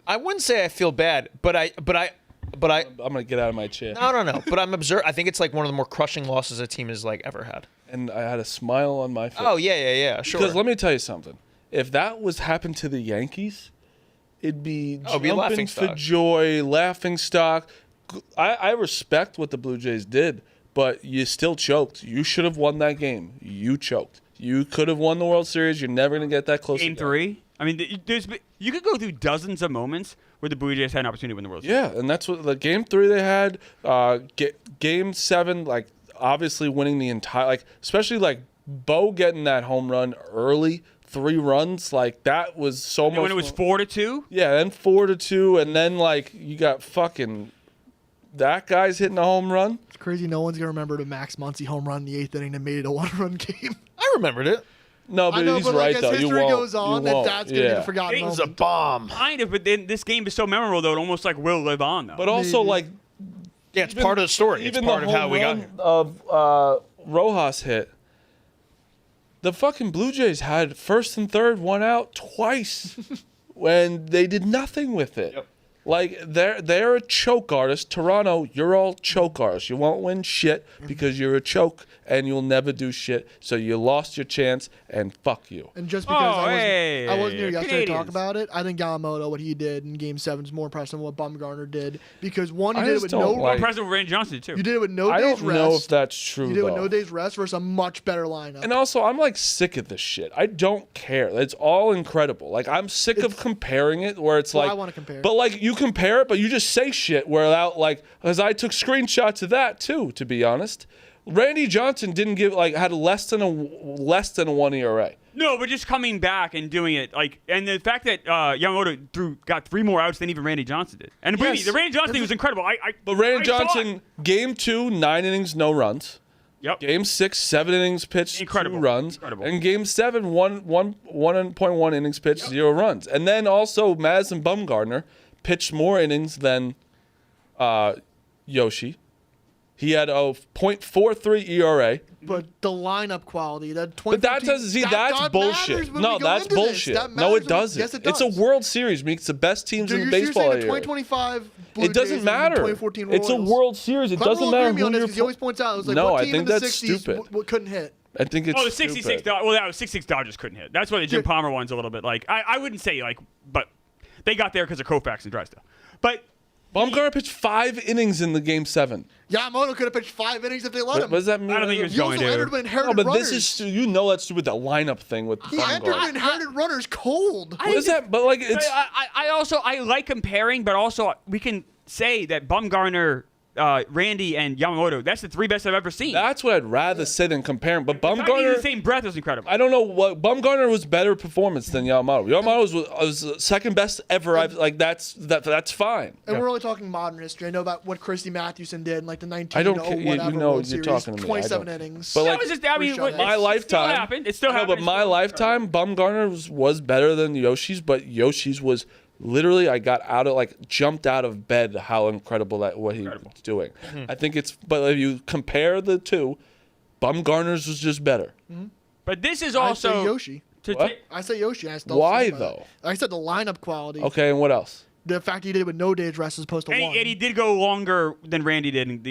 [SPEAKER 3] I wouldn't say I feel bad, but I.
[SPEAKER 1] I'm gonna get out of my chair.
[SPEAKER 3] No. But I'm I think it's one of the more crushing losses a team has ever had.
[SPEAKER 1] And I had a smile on my face.
[SPEAKER 3] Oh yeah, sure.
[SPEAKER 1] Because let me tell you something. If that was happened to the Yankees, it'd be jumping
[SPEAKER 3] laughing
[SPEAKER 1] for
[SPEAKER 3] stock.
[SPEAKER 1] joy, laughing stock. I respect what the Blue Jays did, but you still choked. You should have won that game. You choked. You could have won the World Series. You're never going to get that close
[SPEAKER 2] Game
[SPEAKER 1] again.
[SPEAKER 2] 3. I mean, you could go through dozens of moments where the Blue Jays had an opportunity to win the World Series.
[SPEAKER 1] Yeah, and that's what the Game 3 they had. Game 7, obviously winning the entire, especially Bo getting that home run early. 3 runs, that was so much.
[SPEAKER 2] When it was 4-2.
[SPEAKER 1] Yeah, then 4-2, and then you got fucking that guy's hitting a home run.
[SPEAKER 4] It's crazy. No one's going to remember the Max Muncy home run in the 8th inning that made it a 1-run game.
[SPEAKER 3] I remembered it.
[SPEAKER 1] No, but
[SPEAKER 4] I know,
[SPEAKER 1] he's
[SPEAKER 4] but
[SPEAKER 1] right
[SPEAKER 4] as
[SPEAKER 1] though. You
[SPEAKER 4] history
[SPEAKER 1] won't.
[SPEAKER 4] goes on,
[SPEAKER 1] You won't.
[SPEAKER 4] that's going to be the forgotten
[SPEAKER 3] It was
[SPEAKER 4] moment.
[SPEAKER 3] a bomb.
[SPEAKER 2] Kind of, but then this game is so memorable, though, it almost will live on, though.
[SPEAKER 1] But also,
[SPEAKER 4] Maybe.
[SPEAKER 3] Yeah, it's part of the story. It's
[SPEAKER 1] even
[SPEAKER 3] part
[SPEAKER 1] the
[SPEAKER 3] of how
[SPEAKER 1] home
[SPEAKER 3] we got
[SPEAKER 1] run
[SPEAKER 3] here.
[SPEAKER 1] of Rojas hit. The fucking Blue Jays had first and third, 1 out twice when they did nothing with it.
[SPEAKER 3] Yep.
[SPEAKER 1] They're a choke artist. Toronto, you're all choke artists. You won't win shit because you're a choke and you'll never do shit. So you lost your chance and fuck you.
[SPEAKER 4] And just because
[SPEAKER 2] hey,
[SPEAKER 4] I wasn't here yesterday to talk
[SPEAKER 2] Canadians.
[SPEAKER 4] about it, I think Yamamoto, what he did in Game 7 is more impressive than what Bumgarner did. Because one, you
[SPEAKER 1] I
[SPEAKER 4] did it
[SPEAKER 1] just
[SPEAKER 4] with
[SPEAKER 1] don't
[SPEAKER 4] no
[SPEAKER 1] like-
[SPEAKER 2] President Randy Johnson, too.
[SPEAKER 4] you did it with no
[SPEAKER 1] I
[SPEAKER 4] days
[SPEAKER 1] don't
[SPEAKER 4] rest.
[SPEAKER 1] know if that's true,
[SPEAKER 4] you did it with
[SPEAKER 1] though.
[SPEAKER 4] no days rest versus a much better lineup.
[SPEAKER 1] And also, I'm sick of this shit. I don't care. It's all incredible. I'm sick of comparing it where it's
[SPEAKER 4] Well, I wanna compare.
[SPEAKER 1] But you compare it, but you just say shit without because I took screenshots of that too, to be honest. Randy Johnson didn't give had less than a 1 ERA.
[SPEAKER 2] No, but just coming back and doing it, and the fact that Yamamoto got 3 more outs than even Randy Johnson did. And believe me,
[SPEAKER 1] Yes.
[SPEAKER 2] the Randy Johnson thing was incredible.
[SPEAKER 1] But Randy
[SPEAKER 2] I saw it.
[SPEAKER 1] Johnson, Game 2, 9 innings, no runs.
[SPEAKER 2] Yep.
[SPEAKER 1] Game 6, 7 innings pitched,
[SPEAKER 2] Incredible.
[SPEAKER 1] 2 runs.
[SPEAKER 2] Incredible.
[SPEAKER 1] And Game 7, 1.1 innings pitched, 0 runs. And then also Madison Bumgarner pitched more innings than Yoshi. He had a .43 ERA.
[SPEAKER 4] But the lineup quality, that
[SPEAKER 1] But
[SPEAKER 4] 2015
[SPEAKER 1] that doesn't that's
[SPEAKER 4] that
[SPEAKER 1] bullshit.
[SPEAKER 4] matters when
[SPEAKER 1] No,
[SPEAKER 4] we go
[SPEAKER 1] that's
[SPEAKER 4] into this.
[SPEAKER 1] bullshit.
[SPEAKER 4] That
[SPEAKER 1] No,
[SPEAKER 4] matters
[SPEAKER 1] it
[SPEAKER 4] when-
[SPEAKER 1] doesn't.
[SPEAKER 4] Yes, it
[SPEAKER 1] It's
[SPEAKER 4] does.
[SPEAKER 1] a World Series. Makes the best teams in the
[SPEAKER 4] You're
[SPEAKER 1] baseball
[SPEAKER 4] saying the
[SPEAKER 1] area.
[SPEAKER 4] 2025 Blue
[SPEAKER 1] It doesn't
[SPEAKER 4] Jays and
[SPEAKER 1] matter.
[SPEAKER 4] 2014
[SPEAKER 1] It's a
[SPEAKER 4] Royals.
[SPEAKER 1] World Series. It
[SPEAKER 4] Clemmer
[SPEAKER 1] doesn't
[SPEAKER 4] will
[SPEAKER 1] matter
[SPEAKER 4] agree with me
[SPEAKER 1] who
[SPEAKER 4] on this
[SPEAKER 1] you're.
[SPEAKER 4] 'cause he always points out it was
[SPEAKER 1] No,
[SPEAKER 4] what
[SPEAKER 1] I
[SPEAKER 4] team
[SPEAKER 1] think
[SPEAKER 4] in the
[SPEAKER 1] that's
[SPEAKER 4] 60s
[SPEAKER 1] stupid.
[SPEAKER 4] couldn't hit.
[SPEAKER 1] I think it's
[SPEAKER 2] Oh, the 66.
[SPEAKER 1] stupid.
[SPEAKER 2] Well, that was 66 Dodgers couldn't hit. That's why the Jim
[SPEAKER 4] Yeah.
[SPEAKER 2] Palmer one's a little bit I wouldn't say but they got there because of Koufax and Drysdale. But
[SPEAKER 1] Bumgarner pitched 5 innings in the Game 7.
[SPEAKER 4] Yamamoto could have pitched 5 innings if they let him.
[SPEAKER 1] What does that mean?
[SPEAKER 2] I don't think he was
[SPEAKER 4] He
[SPEAKER 2] going
[SPEAKER 4] also
[SPEAKER 2] to.
[SPEAKER 4] entered with
[SPEAKER 1] No,
[SPEAKER 4] inherited
[SPEAKER 1] but
[SPEAKER 4] runners.
[SPEAKER 1] this is that's stupid. The lineup thing with
[SPEAKER 4] He entered with
[SPEAKER 1] Bumgarner.
[SPEAKER 4] inherited runners cold.
[SPEAKER 1] What is that? But it's
[SPEAKER 2] I like comparing, but also we can say that Bumgarner, Randy, and Yamamoto, that's the 3 best I've ever seen.
[SPEAKER 1] that's what I'd rather say than comparing. But
[SPEAKER 2] The fact that he's in
[SPEAKER 1] Bumgarner,
[SPEAKER 2] the same breath is incredible.
[SPEAKER 1] I don't know what Bumgarner was better performance than Yamamoto. Yamamoto was the second best ever. That's fine.
[SPEAKER 4] And we're only talking modern history. I know about what Christy Mathewson did in the 19
[SPEAKER 1] I don't care.
[SPEAKER 4] whatever
[SPEAKER 1] You know
[SPEAKER 4] World
[SPEAKER 1] you're
[SPEAKER 4] Series,
[SPEAKER 1] talking to me. I
[SPEAKER 4] 27
[SPEAKER 1] don't.
[SPEAKER 4] innings.
[SPEAKER 1] But
[SPEAKER 2] That was just, I mean,
[SPEAKER 4] Three
[SPEAKER 2] it
[SPEAKER 4] shutouts.
[SPEAKER 1] my
[SPEAKER 2] still
[SPEAKER 1] lifetime.
[SPEAKER 2] happened. It still
[SPEAKER 1] I know,
[SPEAKER 2] happened.
[SPEAKER 1] but my lifetime, Bumgarner was better than Yoshi's, but Yoshi's was literally I got jumped out of bed how incredible what he was doing. I think but if you compare the two, Bumgarner's was just better.
[SPEAKER 2] But this is
[SPEAKER 4] I'd say
[SPEAKER 2] also
[SPEAKER 4] Yoshi.
[SPEAKER 1] What?
[SPEAKER 4] I say Yoshi. I still
[SPEAKER 1] Why,
[SPEAKER 4] stand by
[SPEAKER 1] though?
[SPEAKER 4] that. I said the lineup quality.
[SPEAKER 1] Okay, and what else?
[SPEAKER 4] The fact he did it with no days rest as opposed to
[SPEAKER 2] And
[SPEAKER 4] one.
[SPEAKER 2] he did go longer than Randy did in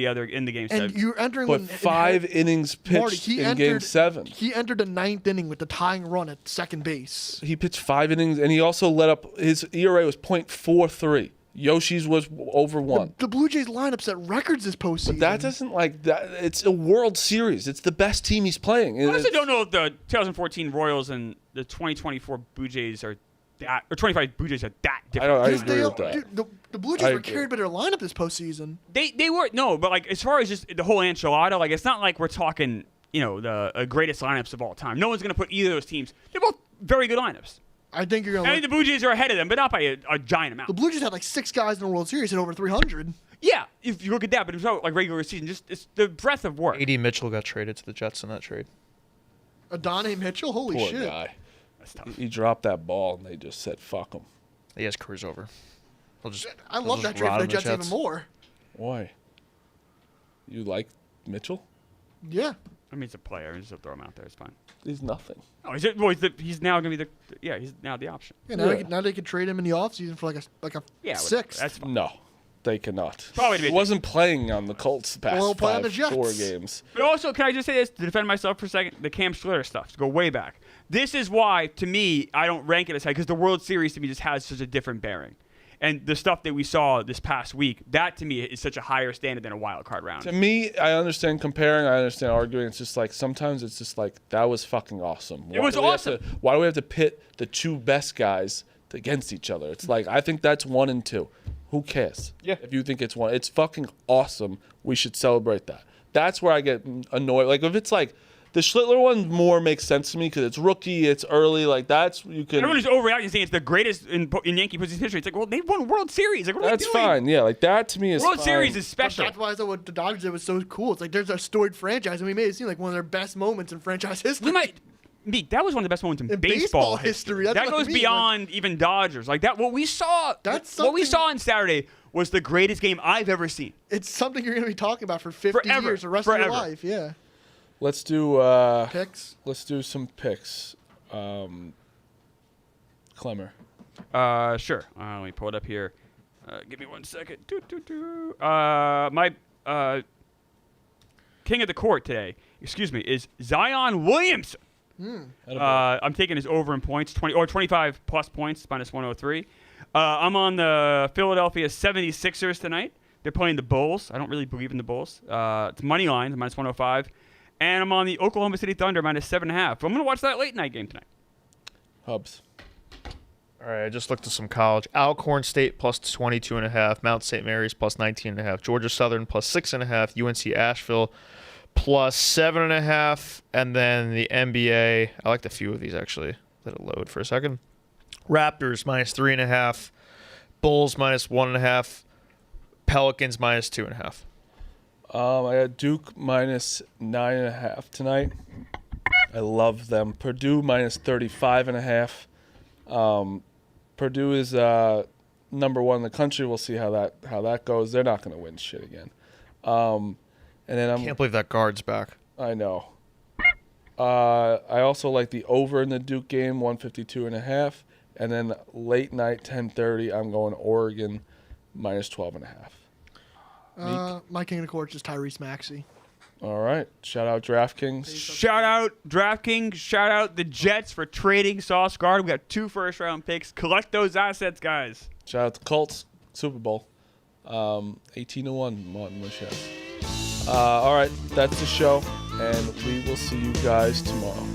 [SPEAKER 2] the game.
[SPEAKER 4] And you're entering
[SPEAKER 1] But
[SPEAKER 4] when
[SPEAKER 1] 5 innings
[SPEAKER 4] Marty,
[SPEAKER 1] pitched in Game 7.
[SPEAKER 4] He entered the 9th inning with the tying run at second base.
[SPEAKER 1] He pitched 5 innings, and he also let up. His ERA was .43. Yoshi's was over 1.
[SPEAKER 4] The Blue Jays lineup set records this postseason.
[SPEAKER 1] But that doesn't like that. It's a World Series. It's the best team he's playing.
[SPEAKER 2] I honestly don't know if the 2014 Royals and the 2024 Blue Jays are that, or 25 Blue Jays are that different.
[SPEAKER 1] I
[SPEAKER 4] Yes,
[SPEAKER 1] agree
[SPEAKER 4] they
[SPEAKER 1] with
[SPEAKER 4] are.
[SPEAKER 1] that.
[SPEAKER 4] Dude, the Blue
[SPEAKER 1] I
[SPEAKER 4] Jays were
[SPEAKER 1] agree.
[SPEAKER 4] carried by their lineup this postseason.
[SPEAKER 2] They were no, but like as far as just the whole enchilada, like it's not like we're talking the greatest lineups of all time. No one's gonna put either of those teams. They're both very good lineups.
[SPEAKER 4] I think you're
[SPEAKER 2] I
[SPEAKER 4] going
[SPEAKER 2] think
[SPEAKER 4] to.
[SPEAKER 2] the Blue Jays are ahead of them, but not by a giant amount.
[SPEAKER 4] The Blue Jays had like 6 guys in the World Series at over 300.
[SPEAKER 2] Yeah, if you look at that, but it's not like regular season. Just it's the breadth of work.
[SPEAKER 3] A.D. Mitchell got traded to the Jets in that trade.
[SPEAKER 4] Adonai Mitchell, holy
[SPEAKER 1] Poor
[SPEAKER 4] shit!
[SPEAKER 1] guy.
[SPEAKER 2] That's tough.
[SPEAKER 1] He dropped that ball, and they just said, "Fuck him."
[SPEAKER 3] He has career's over.
[SPEAKER 4] I love that trade for the Jets even more.
[SPEAKER 1] Why? You like Mitchell?
[SPEAKER 4] Yeah,
[SPEAKER 2] I mean, it's a player. Just throw him out there. It's fine.
[SPEAKER 1] He's nothing.
[SPEAKER 2] Oh, he's now going to be he's now the option.
[SPEAKER 4] yeah. Now,
[SPEAKER 1] Yeah.
[SPEAKER 4] Now they could trade him in the offseason for like a
[SPEAKER 2] Yeah,
[SPEAKER 4] 6th.
[SPEAKER 2] That's fine.
[SPEAKER 1] No, they cannot.
[SPEAKER 2] Probably
[SPEAKER 1] He wasn't playing on the Colts the past
[SPEAKER 4] Well, play on the
[SPEAKER 1] 4
[SPEAKER 4] Jets.
[SPEAKER 1] games.
[SPEAKER 2] But also, can I just say this to defend myself for a second? The Cam Schlitter stuff, to go way back. This is why, to me, I don't rank it as high, because the World Series to me just has such a different bearing. And the stuff that we saw this past week, that to me is such a higher standard than a wild card round.
[SPEAKER 1] To me, I understand comparing. I understand arguing. It's just like sometimes it's just like that was fucking awesome.
[SPEAKER 2] It was awesome.
[SPEAKER 1] Why do we have to pit the 2 best guys against each other? It's like I think that's 1 and 2. Who cares?
[SPEAKER 3] Yeah.
[SPEAKER 1] If you think it's 1, it's fucking awesome. We should celebrate that. That's where I get annoyed. Like if it's like the Schlittler one more makes sense to me because it's rookie, it's early. Like that's you can.
[SPEAKER 2] Everyone is overreacting, saying it's the greatest in Yankee postseason history. It's like, well, they won World Series. Like, what
[SPEAKER 1] That's
[SPEAKER 2] are they doing?
[SPEAKER 1] fine. Yeah, like that to me is
[SPEAKER 2] World
[SPEAKER 1] fine.
[SPEAKER 2] Series is
[SPEAKER 4] But
[SPEAKER 2] special.
[SPEAKER 4] that's why I thought what the Dodgers did was so cool. It's like there's a storied franchise, and we made it seem like one of their best moments in franchise history.
[SPEAKER 2] That was one of the best moments in
[SPEAKER 4] baseball history. That's
[SPEAKER 2] That
[SPEAKER 4] what I
[SPEAKER 2] goes
[SPEAKER 4] mean,
[SPEAKER 2] beyond even Dodgers. Like that, what we saw.
[SPEAKER 4] That's
[SPEAKER 2] what we
[SPEAKER 4] something-
[SPEAKER 2] saw on Saturday was the greatest game I've ever seen.
[SPEAKER 4] It's something you're going to be talking about for 50
[SPEAKER 2] Forever.
[SPEAKER 4] years, the rest of
[SPEAKER 2] Forever.
[SPEAKER 4] your life. Yeah.
[SPEAKER 1] Let's do
[SPEAKER 4] Picks.
[SPEAKER 1] let's do some picks. Clemmer.
[SPEAKER 2] Sure. Let me pull it up here. Give me 1 second. My king of the court today, is Zion Williamson. I'm taking his over in points, 25 plus points, minus 103. I'm on the Philadelphia 76ers tonight. They're playing the Bulls. I don't really believe in the Bulls. It's money line, minus 105. And I'm on the Oklahoma City Thunder, minus 7.5. I'm going to watch that late night game tonight.
[SPEAKER 1] Hubs.
[SPEAKER 3] All right, I just looked at some college. Alcorn State plus 22.5. Mount St. Mary's plus 19.5. Georgia Southern plus 6.5. UNC Asheville plus 7.5. And then the NBA. I liked a few of these, actually. Let it load for a second. Raptors minus 3.5. Bulls minus 1.5. Pelicans minus 2.5.
[SPEAKER 1] I got Duke minus 9.5 tonight. I love them. Purdue minus 35.5. Purdue is number 1 in the country. We'll see how that goes. They're not going to win shit again. And then
[SPEAKER 3] Can't believe that guard's back.
[SPEAKER 1] I know. I also like the over in the Duke game, 152.5. And then late night, 10:30. I'm going Oregon minus 12.5.
[SPEAKER 4] My king of the court is Tyrese Maxey.
[SPEAKER 1] All right. Shout out DraftKings.
[SPEAKER 2] Shout out DraftKings. Shout out the Jets for trading Sauce Gardner. We got 2 first-round picks. Collect those assets, guys.
[SPEAKER 1] Shout out the Colts. Super Bowl. 18-1. Martin Lachey. All right. That's the show. And we will see you guys tomorrow.